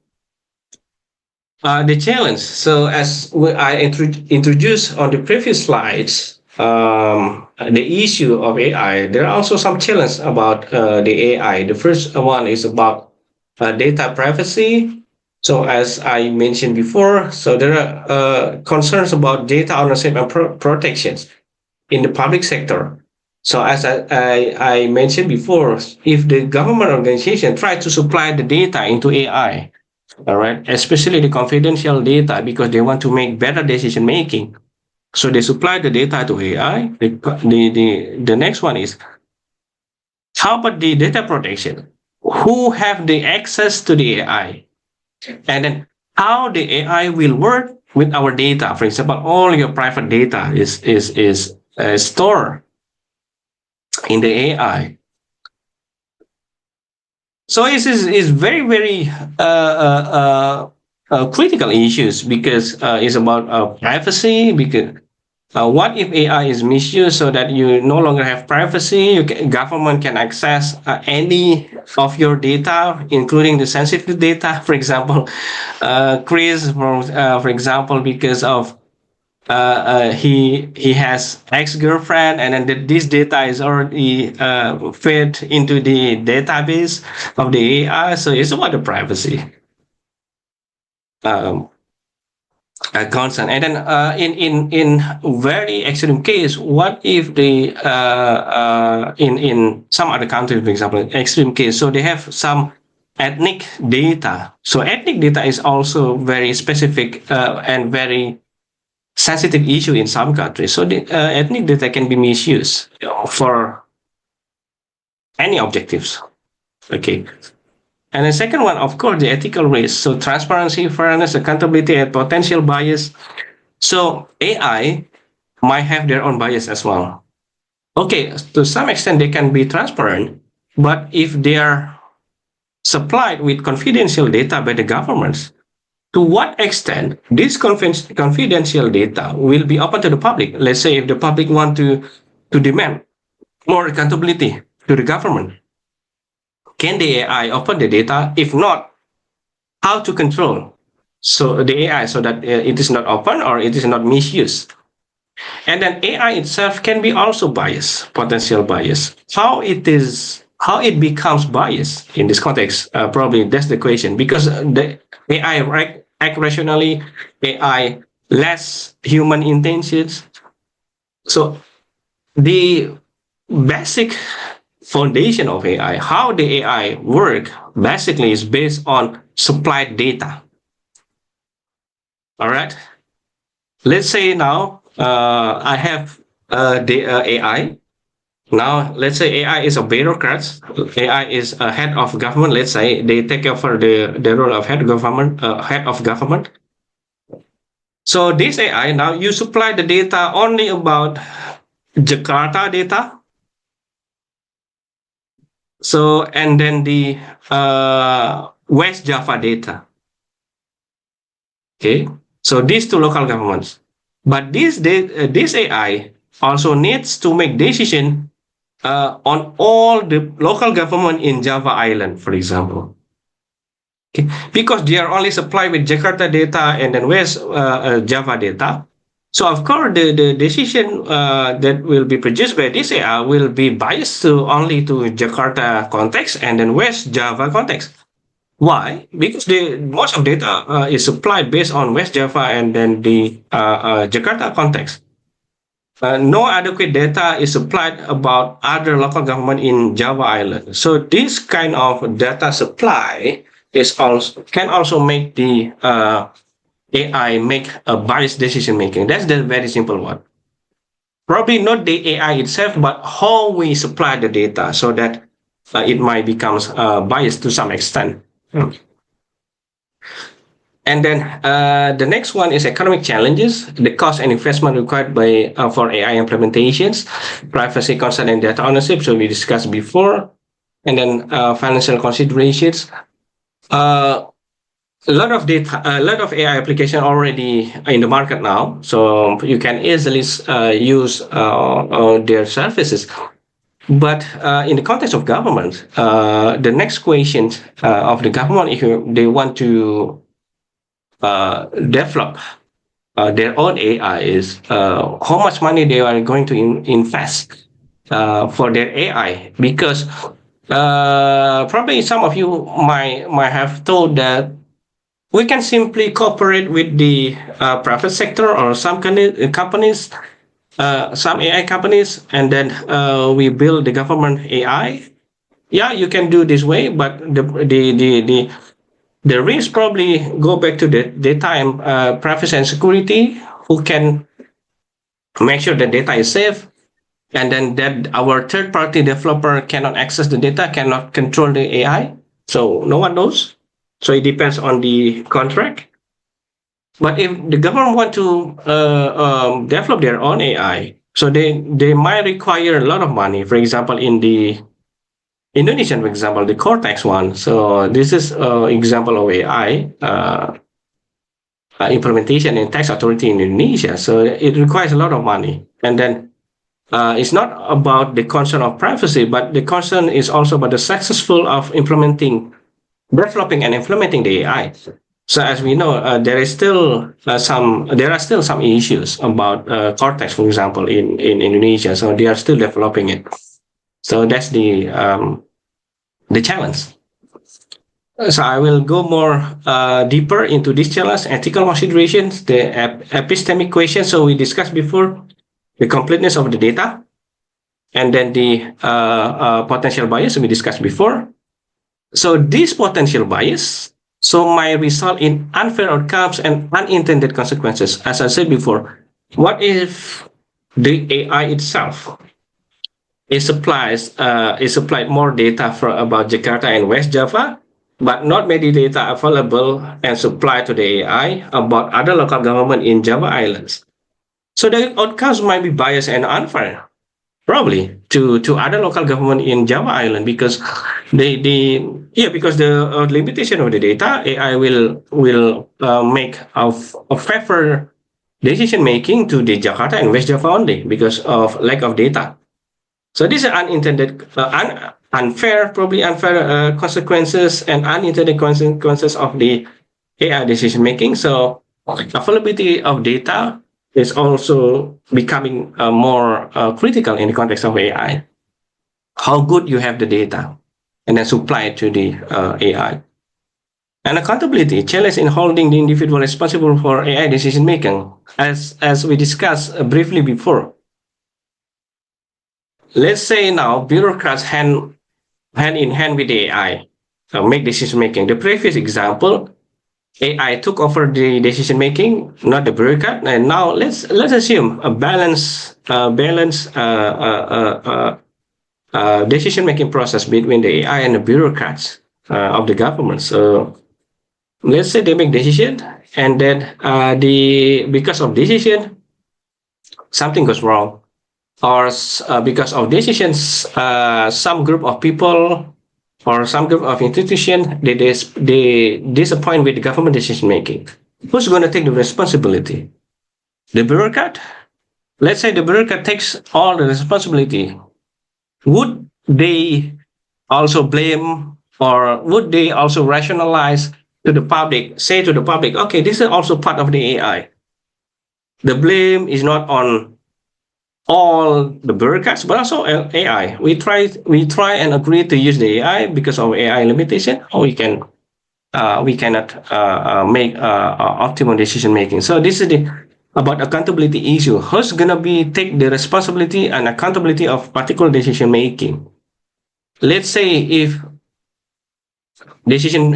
The challenge. So as I introduced on the previous slides, the issue of AI, there are also some challenges about the AI. The first one is about data privacy. So as I mentioned before, so there are concerns about data ownership and protections in the public sector. So as I mentioned before, if the government organization try to supply the data into AI, all right, especially the confidential data, because they want to make better decision making, so they supply the data to AI. The next one is, how about the data protection? Who have the access to the AI? And then how the AI will work with our data. For example, all your private data is stored in the AI. So it is very, very critical issues, because it's about privacy. Because what if AI is misused so that you no longer have privacy? Government can access any of your data, including the sensitive data. For example, Chris, for example, because of he has ex-girlfriend, and then this data is already fed into the database of the AI. So it's about the privacy concern. And then in very extreme case, what if the in some other countries, for example, extreme case, so they have some ethnic data. So ethnic data is also very specific and very sensitive issue in some countries. So the ethnic data can be misused for any objectives. Okay. And the second one, of course, the ethical risk. So transparency, fairness, accountability, and potential bias. So AI might have their own bias as well. Okay, to some extent they can be transparent, but if they are supplied with confidential data by the governments, to what extent this confidential data will be open to the public? Let's say if the public want to demand more accountability to the government, can the AI open the data? If not, how to control so the AI so that it is not open or it is not misused? And then AI itself can be also biased, potential bias. How it becomes biased in this context? Probably that's the question, because the AI act rationally, AI less human intentions. So the basic foundation of AI, how the AI work, basically is based on supplied data. All right. Let's say now I have the AI. Now let's say AI is a bureaucrat. AI is a head of government. Let's say they take over the role of head of government. So this AI, now you supply the data only about Jakarta data. So, and then the West Java data. Okay, so these two local governments. But this AI also needs to make decision on all the local government in Java Island, for example. Okay, because they are only supplied with Jakarta data and then West Java data. So of course, the decision that will be produced by this AI will be biased to only to Jakarta context and then West Java context. Why? Because the most of data is supplied based on West Java and then the Jakarta context. No adequate data is supplied about other local government in Java Island. So this kind of data supply is also can also make the AI make a biased decision making. That's the very simple one. Probably not the AI itself, but how we supply the data so that it might become biased to some extent. And then the next one is economic challenges, the cost and investment required by for AI implementations, privacy concern and data ownership. So we discussed before, and then financial considerations. A lot of data, a lot of AI application already in the market now, so you can easily use their services. But in the context of government, the next question of the government, if they want to develop their own AI, is how much money they are going to invest for their AI, because probably some of you might have thought that we can simply cooperate with the private sector or some companies, some AI companies, and then we build the government AI. Yeah, you can do this way, but the risk probably go back to the data and privacy and security. Who can make sure the data is safe, and then that our third-party developer cannot access the data, cannot control the AI. So no one knows. So it depends on the contract. But if the government want to develop their own AI, so they might require a lot of money. For example, in the Indonesian, for example, the Cortex one. So this is example of AI implementation in tax authority in Indonesia. So it requires a lot of money. And then it's not about the concern of privacy, but the concern is also about the successful of developing and implementing the AI. So as we know, there are still some issues about Cortex, for example, in Indonesia. So they are still developing it. So that's the challenge. So I will go more deeper into this challenge, ethical considerations, the epistemic question. So we discussed before the completeness of the data, and then the potential bias we discussed before. So this potential bias might result in unfair outcomes and unintended consequences. As I said before, what if the AI itself is supplied more data about Jakarta and West Java, but not many data available and supplied to the AI about other local government in Java Islands? So the outcomes might be biased and unfair, probably to other local government in Java Island, because because the limitation of the data, AI will make a favor decision making to the Jakarta and West Java only because of lack of data. So these are unintended, probably unfair consequences and unintended consequences of the AI decision making. So availability of data is also becoming more critical in the context of AI. How good you have the data, and then supply it to the AI. And accountability, challenge in holding the individual responsible for AI decision making, as we discussed briefly before. Let's say now bureaucrats hand in hand with the AI make decision making. The previous example, AI took over the decision making, not the bureaucrat. And now let's assume a balanced decision making process between the AI and the bureaucrats of the government. So let's say they make decision, and then because of decision something goes wrong, or because of decisions some group of people or some group of institutions they disappoint with the government decision making. Who's going to take the responsibility? The bureaucrat? Let's say the bureaucrat takes all the responsibility. Would they also blame, or would they also rationalize to the public, say to the public, okay, this is also part of the AI? the blame is not on all the bureaucrats, but also AI. We try and agree to use the AI because of AI limitation, or we cannot make optimal decision making. So this is about accountability issue. Who's gonna take the responsibility and accountability of particular decision making? Let's say if decision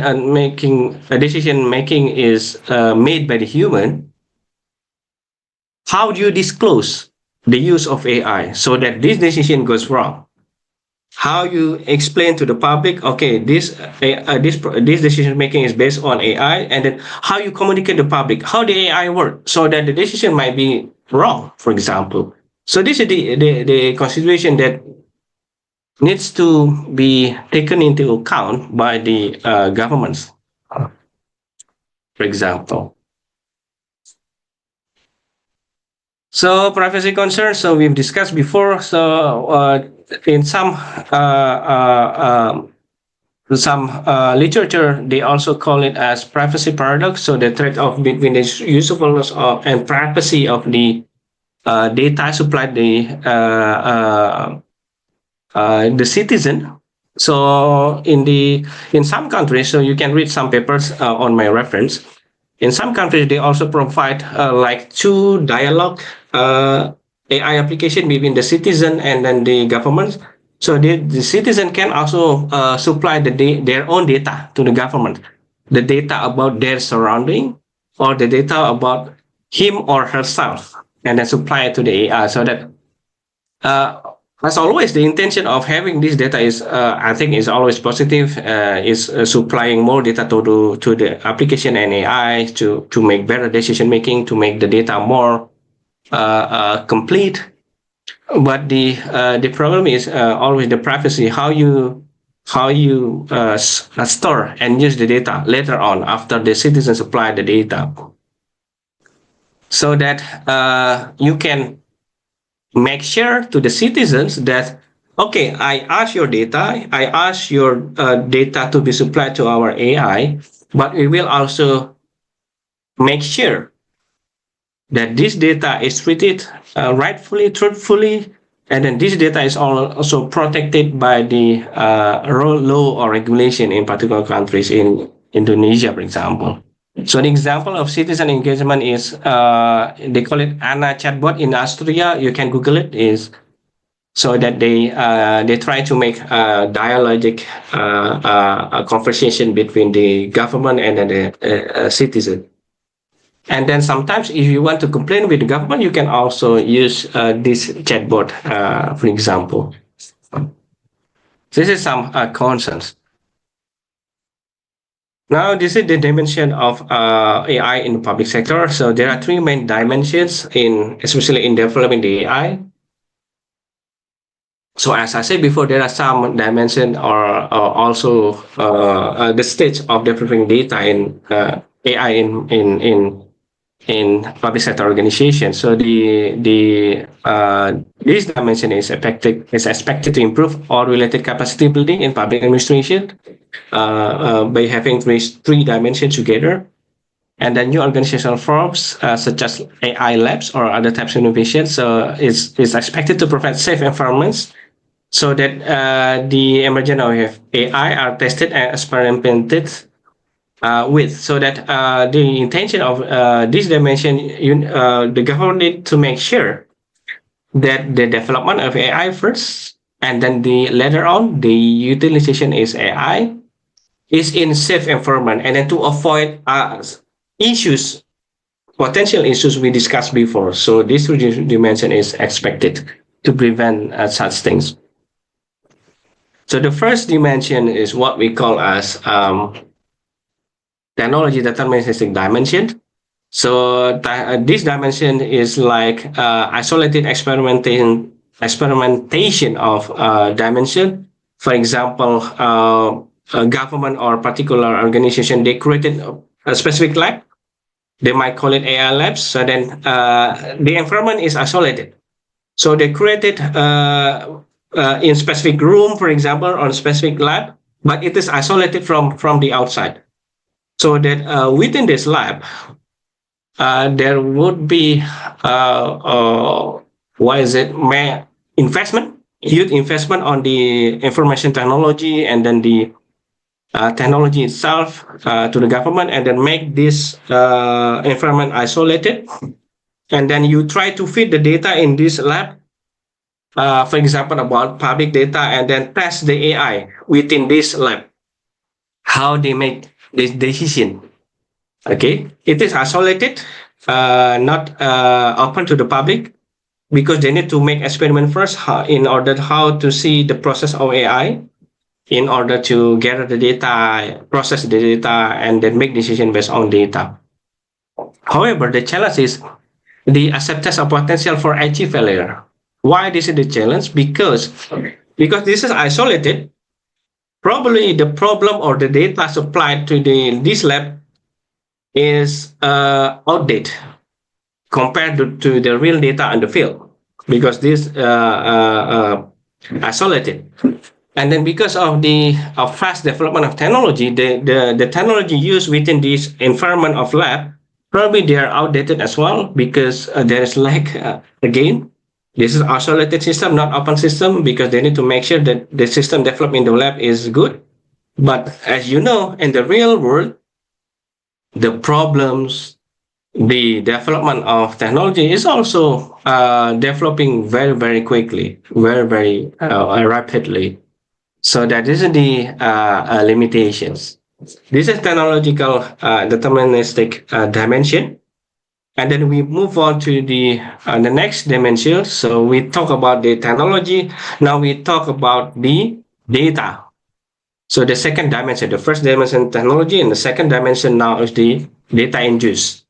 making is made by the human, how do you disclose the use of AI so that this decision goes wrong? How you explain to the public, okay, this decision making is based on AI, and then how you communicate to the public how the AI work so that the decision might be wrong, for example. So this is the consideration that needs to be taken into account by the governments, for example. So privacy concerns, so we've discussed before. So in some literature, they also call it as privacy paradox. So the trade-off between the usefulness and privacy of the data supplied the citizen. So in some countries, so you can read some papers on my reference. In some countries, they also provide like two dialogue AI application between the citizen and then the government. So the citizen can also supply their own data to the government, the data about their surrounding or the data about him or herself, and then supply it to the AI. So that as always, the intention of having this data is, I think, is always positive. Is supplying more data to the application and AI to make better decision making, to make the data more complete. But the problem is always the privacy. How you store and use the data later on after the citizen supply the data, so that you can make sure to the citizens that, okay, I ask your data to be supplied to our AI, but we will also make sure that this data is treated rightfully, truthfully, and then this data is also protected by the law or regulation in particular countries, in Indonesia, for example. So an example of citizen engagement is they call it Anna chatbot in Austria. You can Google it. Is so that they try to make a dialogic conversation between the government and the citizen. And then sometimes, if you want to complain with the government, you can also use this chatbot, for example. This is some concerns. Now, this is the dimension of AI in the public sector. So there are three main dimensions especially in developing the AI. So as I said before, there are some dimensions or also the stage of developing data in AI in public sector organizations. So this dimension is expected to improve all related capacity building in public administration by having three dimensions together. And then new organizational forms such as AI labs or other types of innovations. So is expected to provide safe environments so that the emergence of AI are tested and experimented with, so that the intention of this dimension, the government need to make sure that the development of AI first, and then later on the utilization is AI is in safe environment, and then to avoid potential issues we discussed before. So this dimension is expected to prevent such things. So the first dimension is what we call as technology deterministic dimension. So this dimension is like isolated experimentation of dimension. For example, a government or particular organization, they created a specific lab. They might call it AI labs. So then the environment is isolated. So they created in specific room, for example, or a specific lab, but it is isolated from the outside. So that within this lab, there would be investment, huge investment on the information technology, and then the technology itself to the government, and then make this environment isolated, and then you try to feed the data in this lab, for example, about public data, and then test the AI within this lab, how they make this decision. Okay, it is isolated, not open to the public, because they need to make experiment first in order how to see the process of AI, in order to gather the data, process the data, and then make decision based on data. However, the challenge is the acceptance of potential for IT failure. Why this is the challenge? Because this is isolated. Probably the problem or the data supplied to this lab is outdated compared to the real data in the field, because this isolated. And then because of the fast development of technology, the technology used within this environment of lab, probably they are outdated as well, because there is lack, again, this is isolated system, not open system, because they need to make sure that the system developed in the lab is good. But as you know, in the real world, the problems, the development of technology is also developing very, very quickly, very, very rapidly. So that is the limitations. This is technological deterministic dimension. And then we move on to the next dimension. So we talk about the technology. Now we talk about the data. So the second dimension, the first dimension technology, and the second dimension now is the data in use.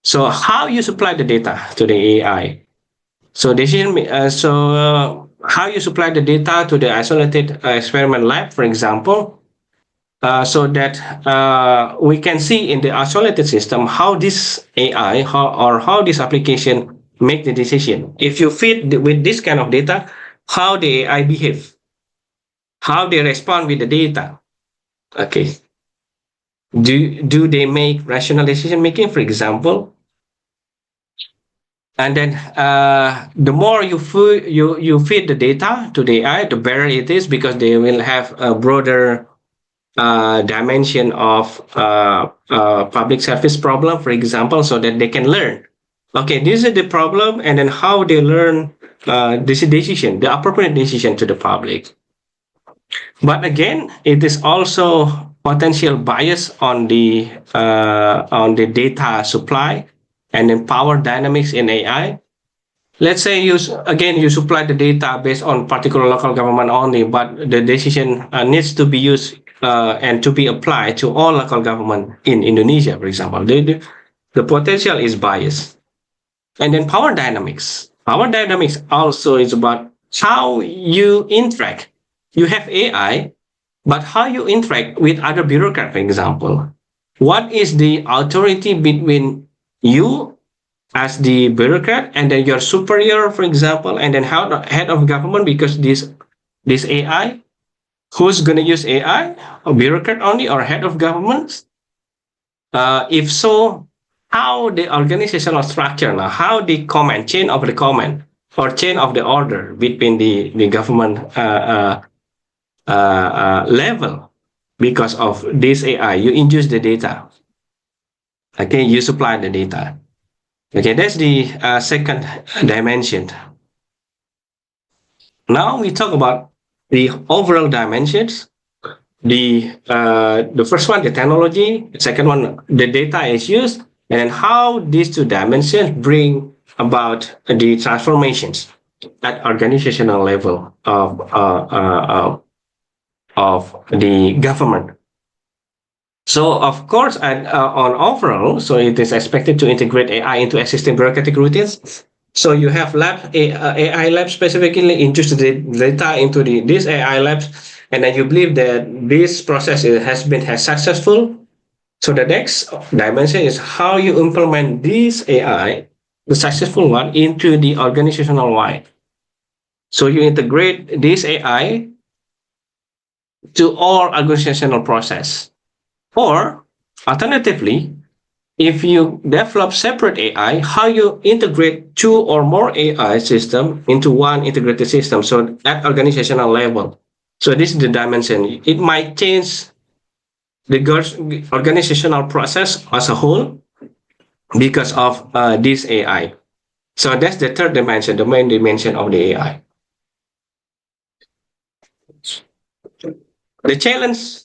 So how you supply the data to the AI. So how you supply the data to the isolated experiment lab, for example, so that we can see in the isolated system how this AI how this application make the decision. If you feed with this kind of data, how the AI behave, how they respond with the data. Okay. Do they make rational decision making, for example? And then the more you feed the data to the AI, the better it is, because they will have a broader dimension of public service problem, for example, so that they can learn. Okay, this is the problem, and then how they learn this decision, the appropriate decision to the public. But again, it is also potential bias on the data supply and then power dynamics in AI. Let's say you supply the data based on particular local government only, but the decision needs to be used and to be applied to all local government in Indonesia, for example. The potential is biased. And then power dynamics. Power dynamics also is about how you interact. You have AI, but how you interact with other bureaucrats, for example. What is the authority between you as the bureaucrat and then your superior, for example, and then how the head of government, because this AI, who's going to use AI? A bureaucrat only or head of government? If so, how the organizational structure now, how the command, chain of the command or chain of the order between the government level, because of this AI, you induce the data. Okay, you supply the data. Okay, that's the second dimension. Now we talk about the overall dimensions. The first one, the technology. The second one, the data is used, and how these two dimensions bring about the transformations at organizational level of the government. So of course, on overall, so it is expected to integrate AI into existing bureaucratic routines. So you have AI labs specifically induce the data into these AI labs, and then you believe that this process has been successful. So the next dimension is how you implement this AI, the successful one, into the organizational wide. So you integrate this AI to all organizational process. Or alternatively, if you develop separate AI, how you integrate two or more AI system into one integrated system. So at organizational level. So this is the dimension. It might change the organizational process as a whole because of this AI. So that's the third dimension, the main dimension of the AI. The challenge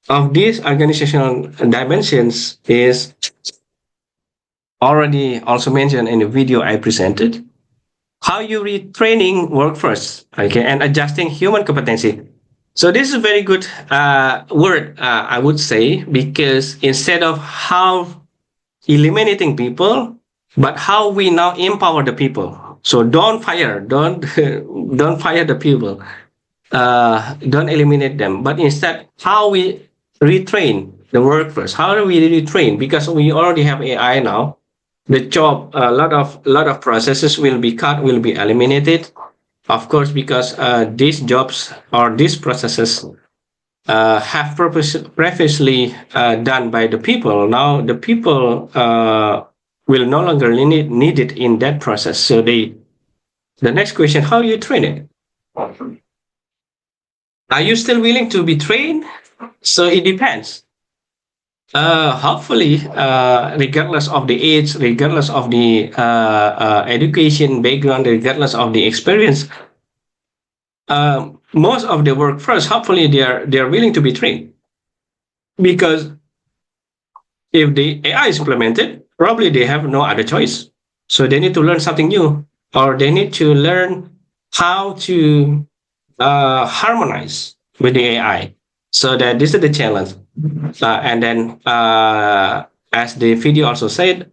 of these organizational dimensions is already also mentioned in the video I presented. How you retraining workforce, okay, and adjusting human competency. So this is a very good word, I would say, because instead of how eliminating people, but how we now empower the people. So don't fire, don't fire the people, don't eliminate them, but instead how we retrain the workforce. How do we retrain? Because we already have AI now. The job, a lot of processes will be cut, will be eliminated. Of course, because these jobs or these processes have previously done by the people. Now the people will no longer need it in that process. So the next question: how you train it? Are you still willing to be trained? So it depends. Hopefully, regardless of the age, regardless of the education background, regardless of the experience, most of the workforce, hopefully, they are willing to be trained, because if the AI is implemented, probably they have no other choice. So they need to learn something new, or they need to learn how to harmonize with the AI. So that this is the challenge. And then, as the video also said,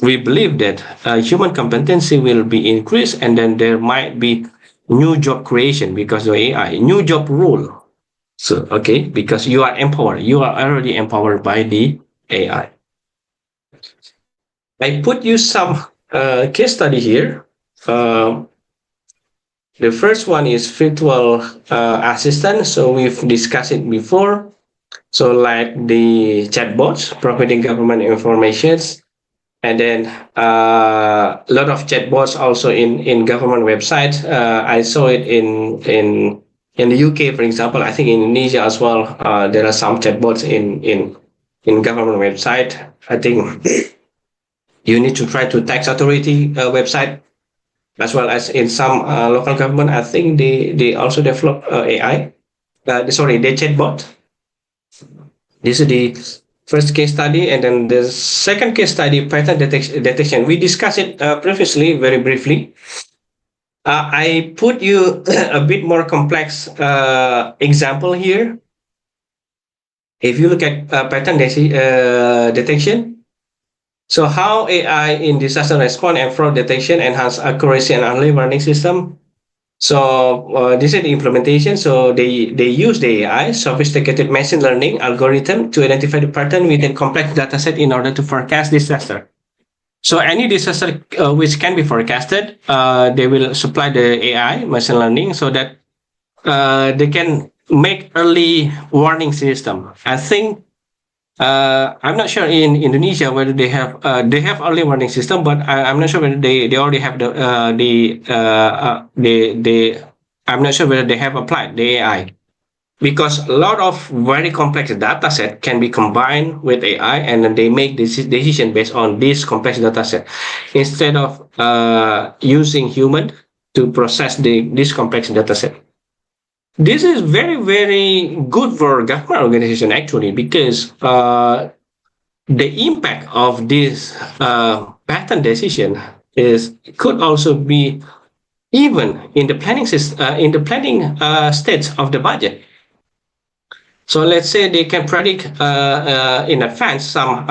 we believe that human competency will be increased, and then there might be new job creation because of AI, new job role. So, okay, because you are empowered, you are already empowered by the AI. I put you some case study here. The first one is virtual assistant. So we've discussed it before. So like the chatbots providing government informations, and then a lot of chatbots also in government websites. I saw it in the UK, for example. I think in Indonesia as well. There are some chatbots in government website. I think you need to try to tax authority website, as well as in some local government. I think they also develop AI. Sorry, the chatbot. This is the first case study, and then the second case study, pattern detection. We discussed it previously, very briefly. I put you a bit more complex example here. If you look at pattern detection, so how AI in disaster response and fraud detection enhance accuracy and early warning system. So this is the implementation. So they use the AI, sophisticated machine learning algorithm, to identify the pattern within complex data set in order to forecast disaster. So any disaster which can be forecasted, they will supply the AI machine learning so that they can make early warning system. I think I'm not sure in Indonesia whether they have early warning system, but I'm not sure whether they already have I'm not sure whether they have applied the AI, because a lot of very complex data set can be combined with AI, and then they make this decision based on this complex data set instead of using human to process this complex data set. This is very, very good for government organization, actually, because the impact of this pattern decision could also be even in the planning stage of the budget. So let's say they can predict in advance some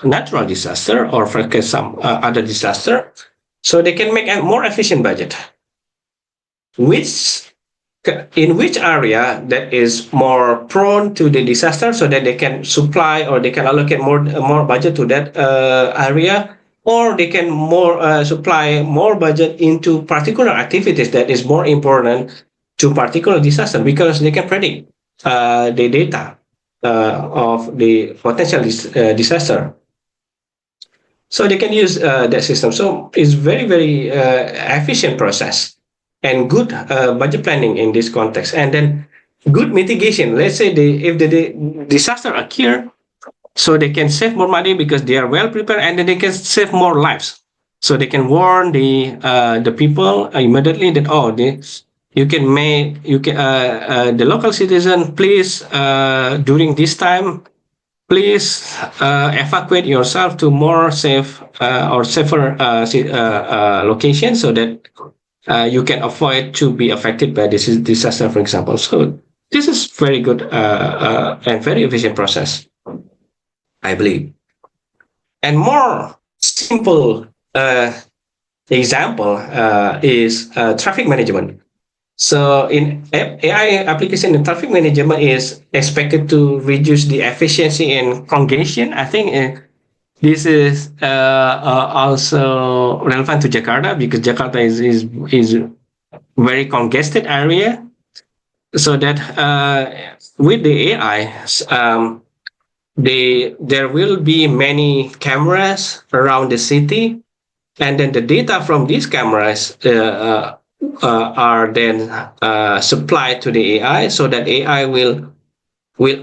natural disaster, or forecast some other disaster, so they can make a more efficient budget. In which area that is more prone to the disaster, so that they can supply, or they can allocate more budget to that area, or they can supply more budget into particular activities that is more important to particular disaster, because they can predict the data of the potential disaster. So they can use that system. So it's very, very efficient process and good budget planning in this context. And then good mitigation. Let's say if the disaster occur, so they can save more money because they are well prepared, and then they can save more lives. So they can warn the people immediately that, oh, you can make you can the local citizen, please, during this time, please evacuate yourself to more safe or safer location, so that you can avoid to be affected by this disaster, for example. So this is very good and very efficient process, I believe. And more simple example is traffic management. So in AI application in traffic management is expected to reduce the efficiency and congestion. I think this is also relevant to Jakarta, because Jakarta is very congested area. So that with the AI, there will be many cameras around the city, and then the data from these cameras are then supplied to the AI, so that AI will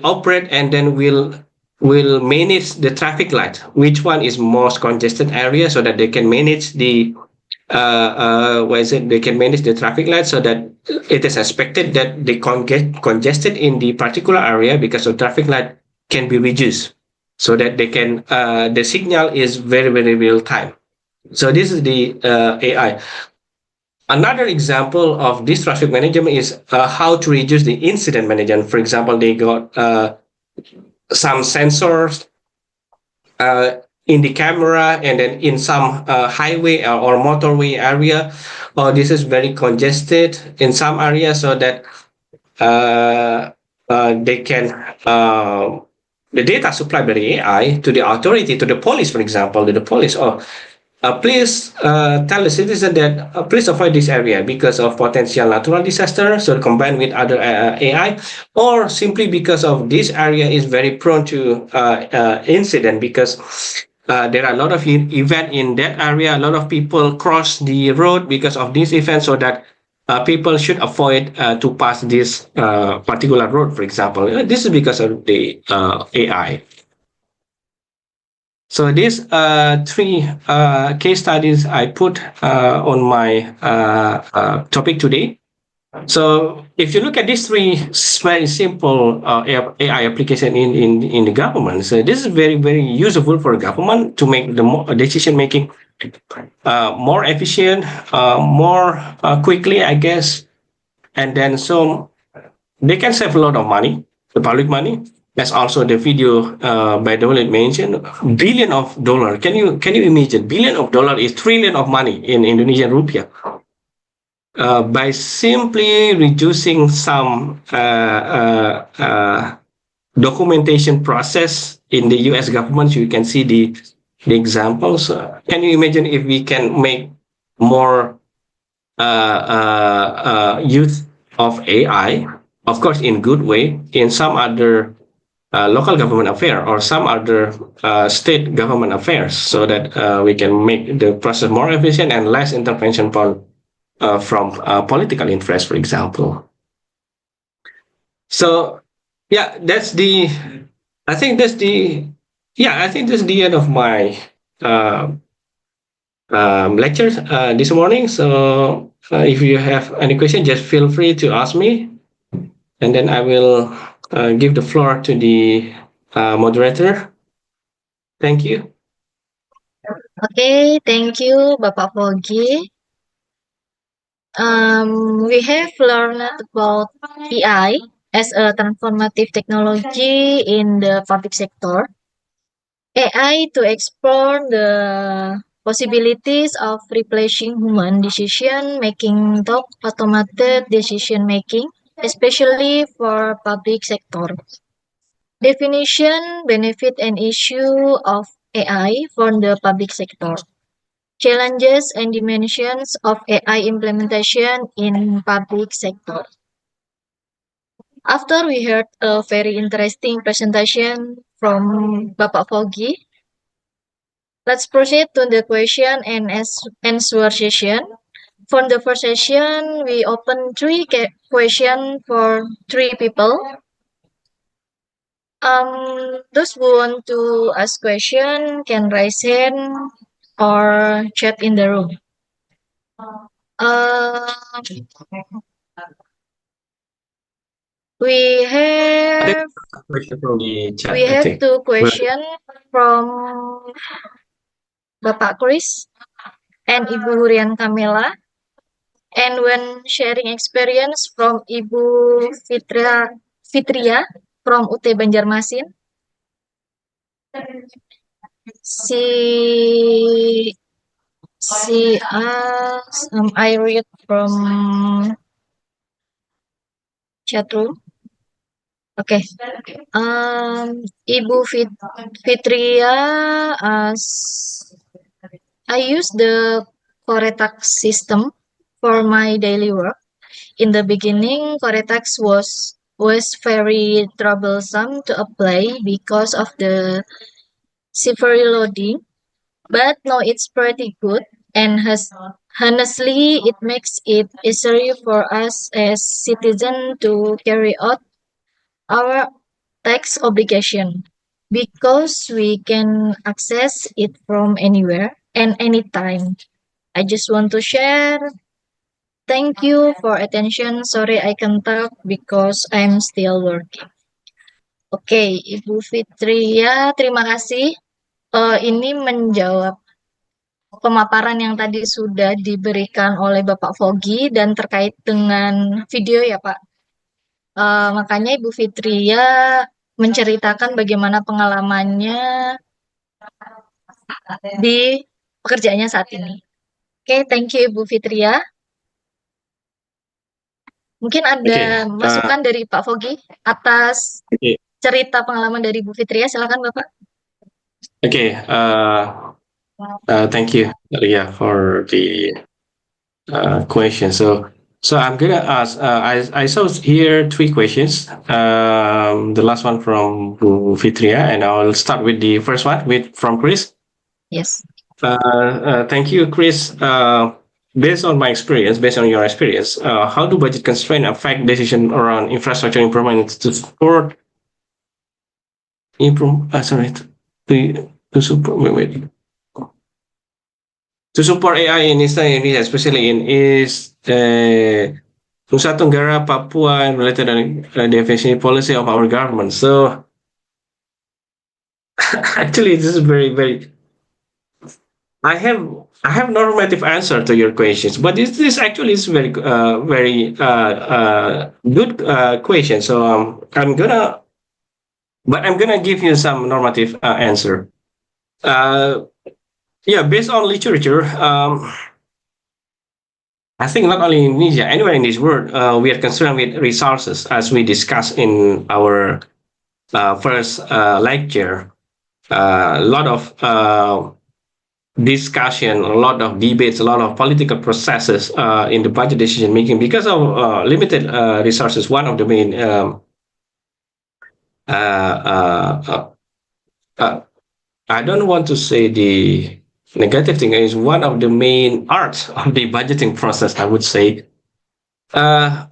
operate and then will manage the traffic light, which one is most congested area, so that they can manage the they can manage the traffic light, so that it is expected that the congested in the particular area because of traffic light can be reduced, so that they can the signal is very, very real time. So this is the AI. Another example of this traffic management is how to reduce the incident management. For example, they got some sensors in the camera, and then in some highway or motorway area, or this is very congested in some areas, so that they can the data supplied by the AI to the authority, to the police, for example, to the police, or please tell the citizen that please avoid this area because of potential natural disaster. So combined with other AI, or simply because of this area is very prone to incident, because there are a lot of event in that area. A lot of people cross the road because of this event, so that people should avoid to pass this particular road, for example. This is because of the AI. So these three case studies I put on my topic today. So if you look at these three very simple AI application in the government, so this is very, very useful for government to make the decision making more efficient, more quickly, I guess, and then so they can save a lot of money, the public money. That's also the video by the way mentioned, $1 billion. Can you imagine? $1 billion is trillion of money in Indonesian rupiah. By simply reducing some documentation process in the U.S. government, you can see the examples. Can you imagine if we can make more use of AI, of course, in good way, in some other local government affair or some other state government affairs, so that we can make the process more efficient and less intervention from political interest, for example. So yeah, I think that's the end of my lectures this morning. So if you have any question, just feel free to ask me, and then I will give the floor to the moderator. Thank you. Okay, thank you, Bapak Vogy. We have learned about AI as a transformative technology in the public sector. AI to explore the possibilities of replacing human decision making to automated decision making, especially for public sector. Definition, benefit, and issue of AI for the public sector. Challenges and dimensions of AI implementation in public sector. After we heard a very interesting presentation from Bapak Vogy, let's proceed to the question and answer session. For the first session, we open three questions for three people. Those who want to ask question can raise hand or chat in the room. We have Question from the chat, we I have think. two questions from Bapak Chris and Ibu Hurian Kamela, and when sharing experience from Ibu Fitria from UT Banjarmasin, she asked, I read from chat room. Okay. Ibu Fitria asks, I use the Coretax system for my daily work. In the beginning, Coretax was very troublesome to apply because of the severe loading, but now it's pretty good, and honestly, it makes it easier for us as citizens to carry out our tax obligation because we can access it from anywhere and anytime. I just want to share. Thank you for attention. Sorry I can talk because I'm still working. Oke, Ibu Fitria, terima kasih. Ini menjawab pemaparan yang tadi sudah diberikan oleh Bapak Vogy dan terkait dengan video ya Pak. Makanya Ibu Fitria menceritakan bagaimana pengalamannya di pekerjaannya saat ini. Oke, thank you Ibu Fitria. Mungkin ada masukan dari Pak Vogy atas cerita pengalaman dari Bu Fitria. Silakan Bapak. Okay. Thank you, Ria, for the question. So I'm gonna ask. I saw here three questions. The last one from Bu Fitria, and I'll start with the first one from Chris. Yes. Thank you, Chris. Based on my experience, based on your experience, how do budget constraints affect decision around infrastructure improvement to support to support AI in Eastern Indonesia, especially in East Nusa Tenggara, Papua, and related definition policy of our government. So actually, this is very. I have normative answer to your questions, but this actually is very good question. So I'm gonna give you some normative answer. Yeah, based on literature, I think not only in Indonesia, anywhere in this world, we are concerned with resources, as we discussed in our first lecture. A lot of discussion, a lot of debates, a lot of political processes in the budget decision making because of limited resources. One of the main I don't want to say the negative thing, is one of the main arts of the budgeting process, I would say.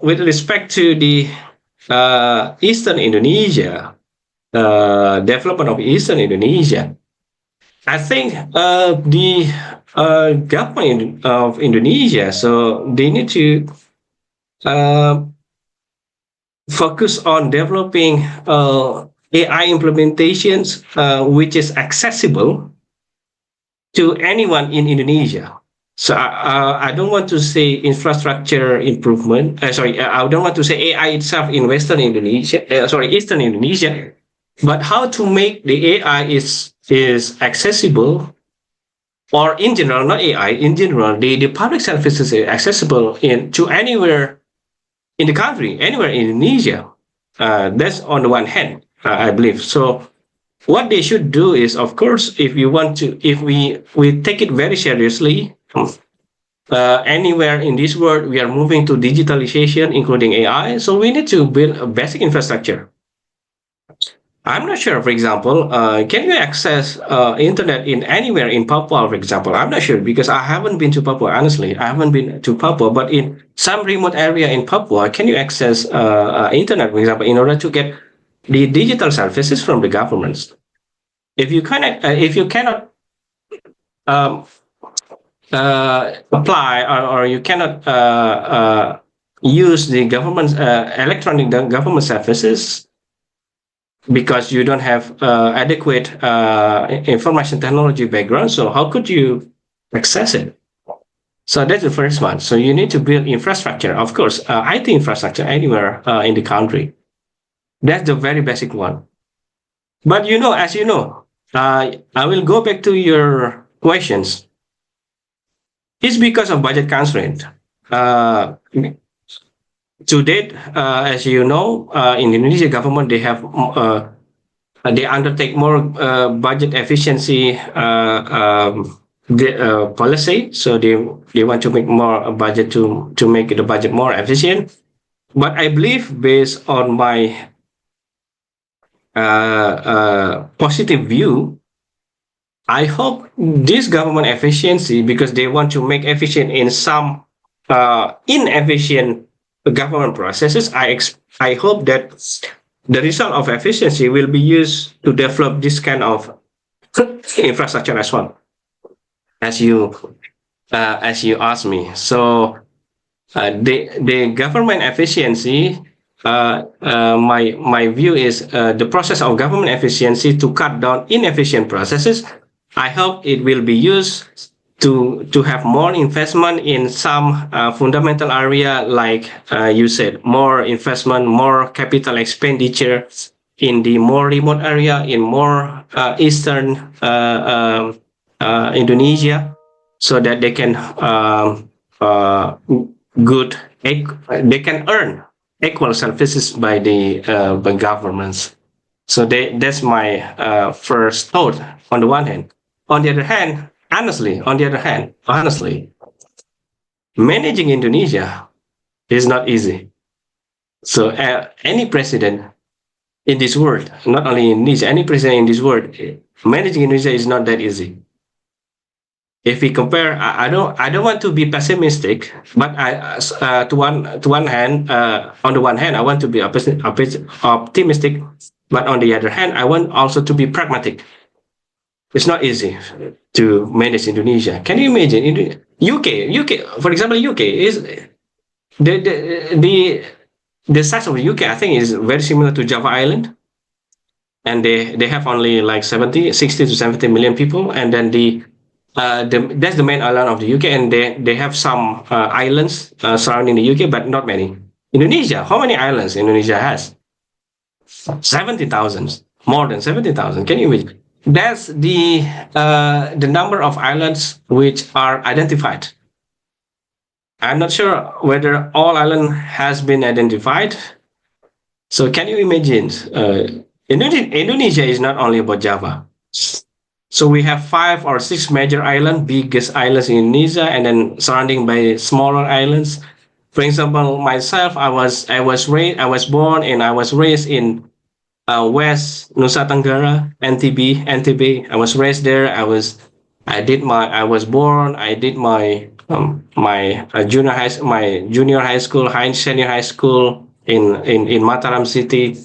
With respect to the Eastern Indonesia, development of Eastern Indonesia, I think the government of Indonesia, so they need to focus on developing AI implementations which is accessible to anyone in Indonesia. So I don't want to say infrastructure improvement. I don't want to say AI itself in Western Indonesia. Eastern Indonesia, but how to make the AI is accessible, or in general, not AI, in general, the public services is accessible to anywhere in the country, anywhere in Indonesia. That's on the one hand, I believe. So what they should do is, of course, if we take it very seriously, anywhere in this world, we are moving to digitalization, including AI. So we need to build a basic infrastructure. I'm not sure, for example, can you access internet in anywhere in Papua, for example? I'm not sure because I haven't been to Papua, honestly. I haven't been to Papua, but in some remote area in Papua, can you access internet, for example, in order to get the digital services from the governments? If you cannot um, apply or you cannot use the government electronic government services because you don't have adequate information technology background, so how could you access it? So that's the first one. So you need to build infrastructure, of course, IT infrastructure anywhere in the country. That's the very basic one. But as you know, I will go back to your questions. It's because of budget constraint. To date, as you know, in Indonesia government, they undertake more budget efficiency policy. So they want to make more budget to make the budget more efficient. But I believe, based on my positive view, I hope this government efficiency, because they want to make efficient in some inefficient government processes, I hope that the result of efficiency will be used to develop this kind of infrastructure as well, as you asked me. So the government efficiency, my view is the process of government efficiency to cut down inefficient processes. I hope it will be used to have more investment in some fundamental area, like you said, more investment, more capital expenditure in the more remote area, in more eastern Indonesia, so that they can they can earn equal services by the governments. So that's my first thought on the one hand. On the other hand, honestly, managing Indonesia is not easy. So any president in this world, not only in Indonesia, any president in this world, managing Indonesia is not that easy. If we compare, I don't want to be pessimistic, but on the one hand, I want to be optimistic, but on the other hand, I want also to be pragmatic. It's not easy to manage Indonesia. Can you imagine? UK, for example, UK is the size of the UK, I think, is very similar to Java Island, and they have only like 60 to 70 million people, and then that's the main island of the UK, and they have some islands surrounding the UK, but not many. Indonesia, how many islands Indonesia has? 70,000, more than 70,000. Can you imagine? That's the number of islands which are identified. I'm not sure whether all island has been identified. So can you imagine? Indonesia is not only about Java. So we have 5 or 6 major islands, biggest islands in Indonesia, and then surrounding by smaller islands. For example, myself, I was born and I was raised in West Nusa Tenggara, NTB. I was raised there. I was born. I did my junior high school, senior high school in Mataram City.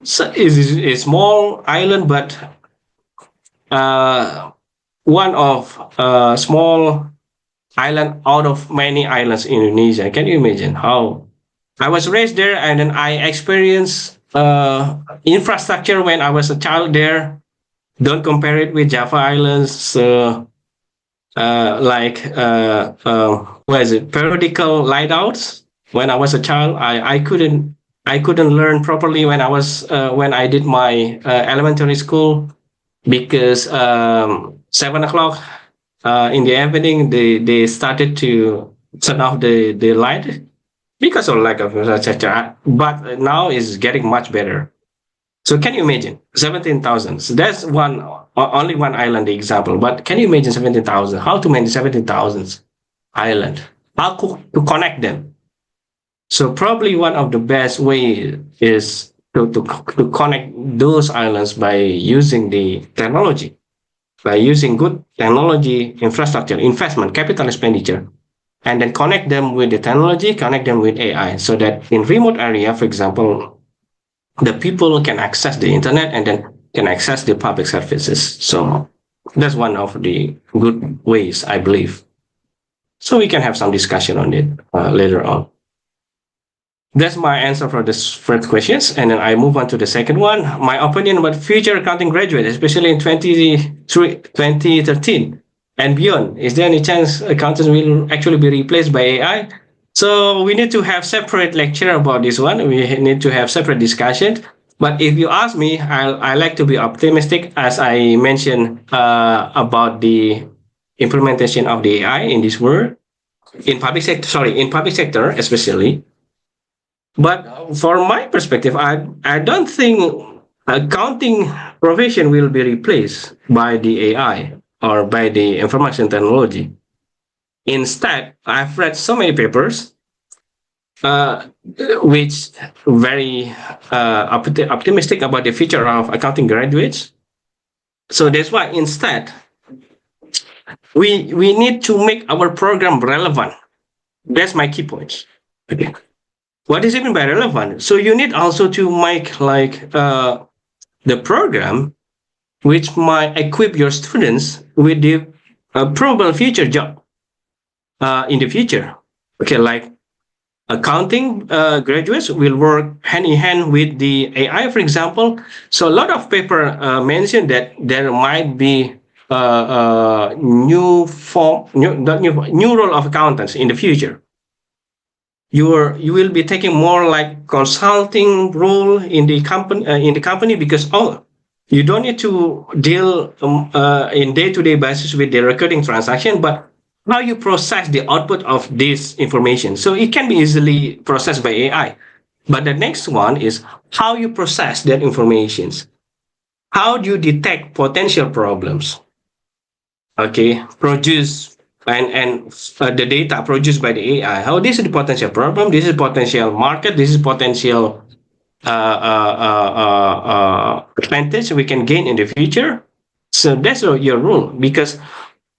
So it's a small island, but one of small island out of many islands in Indonesia. Can you imagine how I was raised there, and then I experienced infrastructure when I was a child there. Don't compare it with Java Islands, what is it? Periodical lightouts. When I was a child, I couldn't learn properly when I did my elementary school, because 7 o'clock in the evening they started to turn off the light because of lack of infrastructure. But now it's getting much better. So can you imagine 17,000? So that's only one island example. But can you imagine 17,000? How to manage 17,000? island. How to connect them? So probably one of the best way is to connect those islands by using the technology, by using good technology infrastructure, investment, capital expenditure, and then connect them with the technology, connect them with AI, so that in remote area, for example, the people can access the internet and then can access the public services. So that's one of the good ways, I believe. So we can have some discussion on it later on. That's my answer for this first questions. And then I move on to the second one. My opinion about future accounting graduates, especially in 2013 and beyond. Is there any chance accountants will actually be replaced by AI? So we need to have separate lecture about this one. We need to have separate discussion. But if you ask me, I like to be optimistic, as I mentioned about the implementation of the AI in this world, in public sector especially. But for my perspective, I don't think accounting profession will be replaced by the AI or by the information technology. Instead, I've read so many papers which very optimistic about the future of accounting graduates. So that's why instead we need to make our program relevant. That's my key point. Okay. What is even by relevant? So you need also to make like the program which might equip your students with the probable future job in the future. Okay, like accounting graduates will work hand in hand with the AI, for example. So a lot of paper mention that there might be new role of accountants in the future. You will be taking more like consulting role in the company because you don't need to deal in day-to-day basis with the recurring transaction, but how you process the output of this information. So it can be easily processed by AI. But the next one is how you process that information. How do you detect potential problems? Okay, produce and the data produced by the AI. How this is the potential problem, this is potential market, this is potential advantage we can gain in the future. So that's your rule, because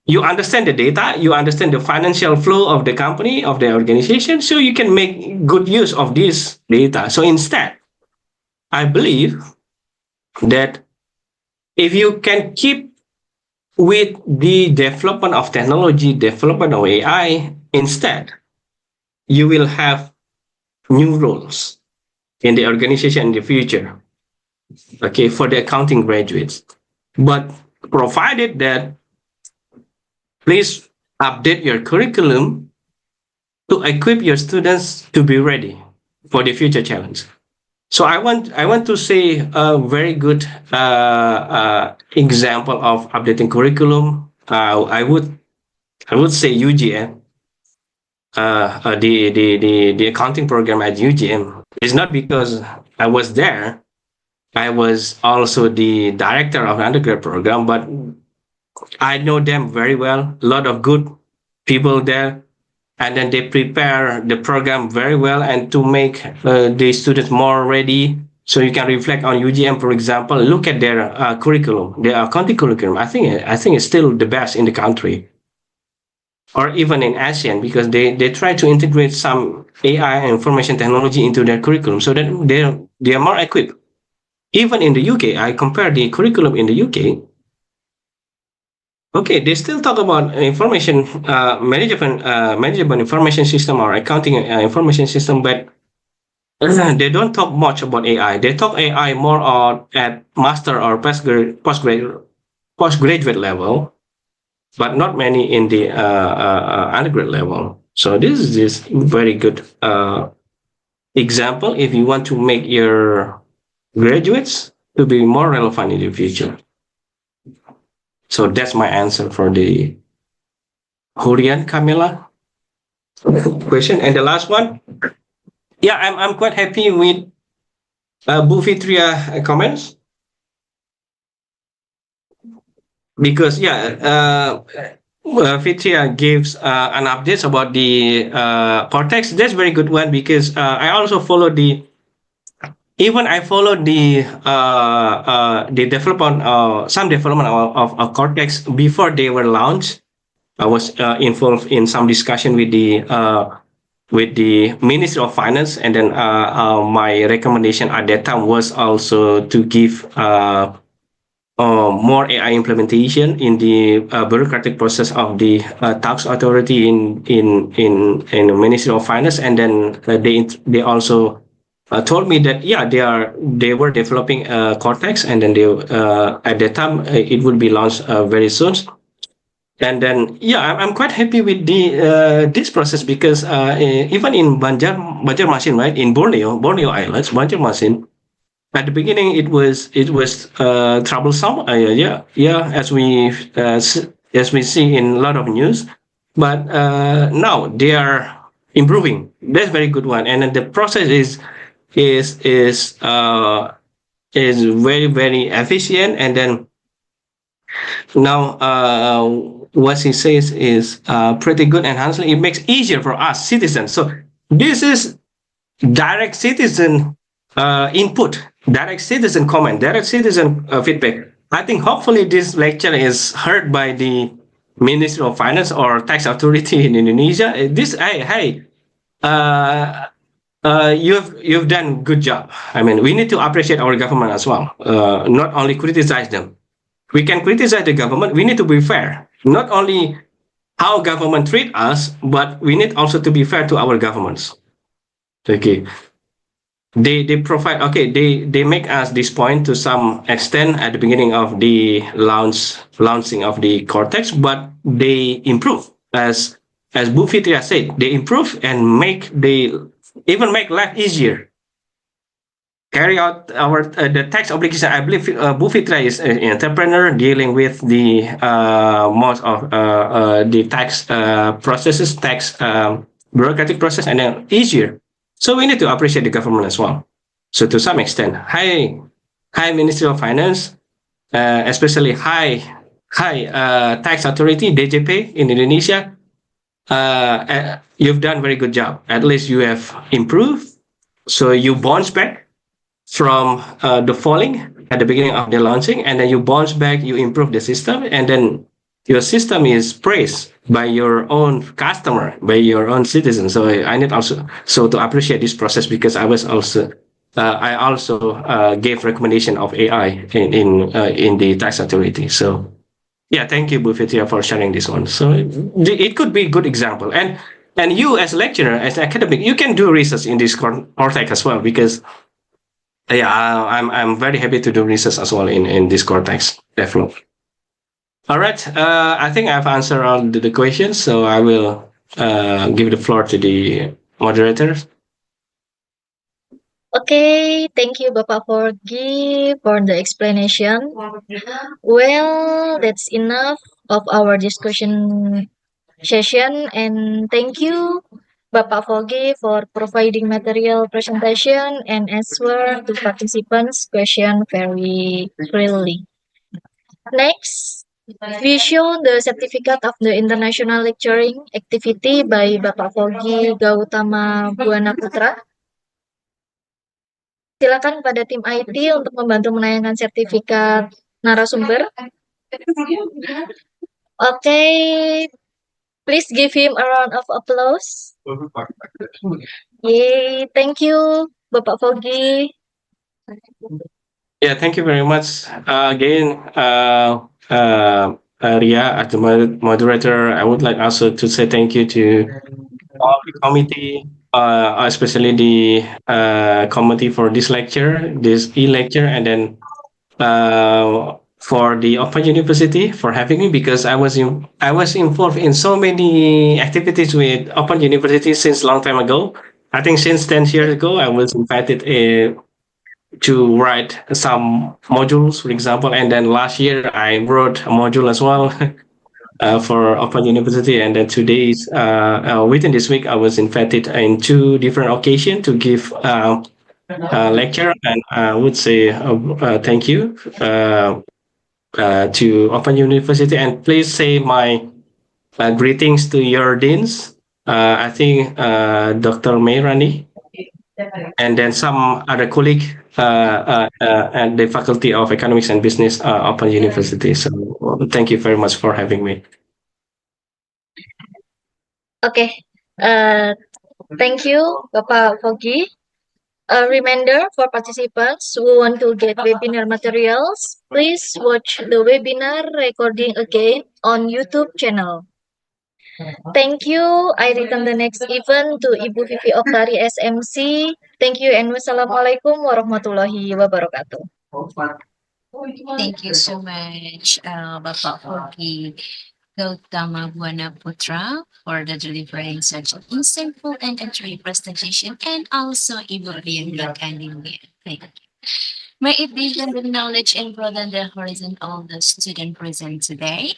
you understand the data, you understand the financial flow of the company, of the organization, so you can make good use of this data. So instead, I believe that if you can keep with the development of technology, development of AI, instead, you will have new roles in the organization in the future, okay, for the accounting graduates. But provided that, please update your curriculum to equip your students to be ready for the future challenge. So I want to say a very good example of updating curriculum. I would say UGM, the accounting program at UGM. It's not because I was there. I was also the director of the undergrad program, but I know them very well. A lot of good people there, and then they prepare the program very well and to make the students more ready. So you can reflect on UGM, for example. Look at their curriculum, their accounting curriculum. I think it's still the best in the country, or even in ASEAN, because they try to integrate some AI and information technology into their curriculum, so that they are more equipped. Even in the UK, I compare the curriculum in the UK. Okay, they still talk about information management information system or accounting information system, but they don't talk much about AI. They talk AI more on at master or postgraduate level, but not many in the undergrad level. So this is very good example if you want to make your graduates to be more relevant in the future. So that's my answer for the Hurian Camilla question. And the last one, yeah, I'm quite happy with Bu Fitria comments, because Fitria gives an update about the Cortex. That's very good one because I also follow even I followed the development, some development of Cortex before they were launched. I was involved in some discussion with the Ministry of Finance, and then my recommendation at that time was also to give more AI implementation in the bureaucratic process of the tax authority in the Ministry of Finance, and then they also told me that yeah they were developing Cortex, and then they at that time it would be launched very soon. And then yeah, I'm quite happy with this process because even in Banjarmasin, right, in Borneo Islands, Banjarmasin, at the beginning it was troublesome. As we see in a lot of news, but now they are improving. That's very good one, and then the process is is uh, is very very efficient, and then now what he says is pretty good, and honestly it makes easier for us citizens. So this is direct citizen input, direct citizen comment, direct citizen feedback. I think hopefully this lecture is heard by the Ministry of Finance or Tax Authority in Indonesia. This hey uh, you've done good job. I mean, we need to appreciate our government as well, not only criticize them. We can criticize the government. We need to be fair. Not only how government treat us, but we need also to be fair to our governments. Okay, they provide, okay, they make us this point to some extent at the beginning of the launching of the Cortex, but they improve as Bu Fitria said, they improve and they even make life easier, carry out our the tax obligation. I believe Bu Fitra is an entrepreneur dealing with the most of the tax processes, tax bureaucratic process, and then easier. So we need to appreciate the government as well. So to some extent, high Ministry of Finance, especially high tax authority DJP in Indonesia. You've done very good job. At least you have improved. So you bounce back from the falling at the beginning of the launching, and then you bounce back, you improve the system, and then your system is praised by your own customer, by your own citizen. So I need also to appreciate this process because I also gave recommendation of AI in the tax authority. So yeah, thank you, Bu Fitria, for sharing this one. So it could be a good example, and you as a lecturer, as an academic, you can do research in this Cortex as well because yeah, I'm very happy to do research as well in this Cortex development. All right, I think I've answered all the questions, so I will give the floor to the moderators. Okay, thank you Bapak Vogy for the explanation. Well, that's enough of our discussion session, and thank you Bapak Vogy for providing material presentation and answer to participants' question very clearly. Next, we show the certificate of the international lecturing activity by Bapak Vogy Gautama Buanaputra. Silakan pada tim IT untuk membantu menayangkan sertifikat narasumber. Okay, please give him a round of applause. Yay, thank you, Bapak Vogy. Yeah, thank you very much again, Ria, as the moderator. I would like also to say thank you to all the committee, especially the committee for this lecture, this e-lecture, and then for the Open University for having me because I was involved in so many activities with Open University since long time ago. I think since 10 years ago, I was invited to write some modules, for example, and then last year I wrote a module as well for Open University, and then today's within this week I was invited in 2 different occasions to give lecture, and I would say thank you to Open University, and please say my greetings to your deans. I think Dr. Mayrani, and then some other colleague at the Faculty of Economics and Business, Open University. So thank you very much for having me. Okay. Thank you, Bapak Vogy. A reminder for participants who want to get webinar materials, please watch the webinar recording again on YouTube channel. Thank you. I return the next event to Ibu Vivi Oktari SMC. Thank you and wassalamualaikum warahmatullahi wabarakatuh. Thank you so much, Bapak Vogy Gautama Buanaputra, for the delivering such an insightful and entry presentation, and also Ibu Rian Kandinya. Thank you. May it deepen the knowledge and broaden the horizon of the student present today.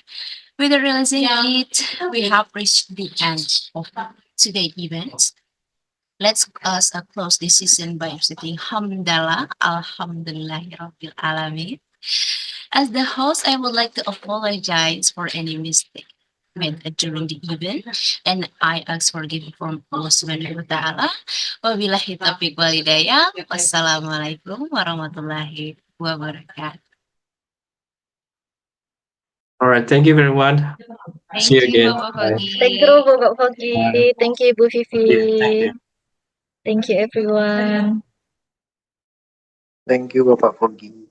With the realizing it, we have reached the end of today's event. Let's close this season by saying Hamdallah, Alhamdulillahirabbil Alamin. As the host, I would like to apologize for any mistake made during the event, and I ask forgiveness from Allah Subhanahu wa Ta'ala. Wabillahi taufiq wal hidayah. Wassalamualaikum warahmatullahi wabarakatuh. All right. Thank you, everyone. See you again. Bapak Bye. Vogy. Thank you, Bapak Vogy. Thank you, Ibu Vivi. Thank you. Thank you, everyone. Thank you, Bapak Vogy.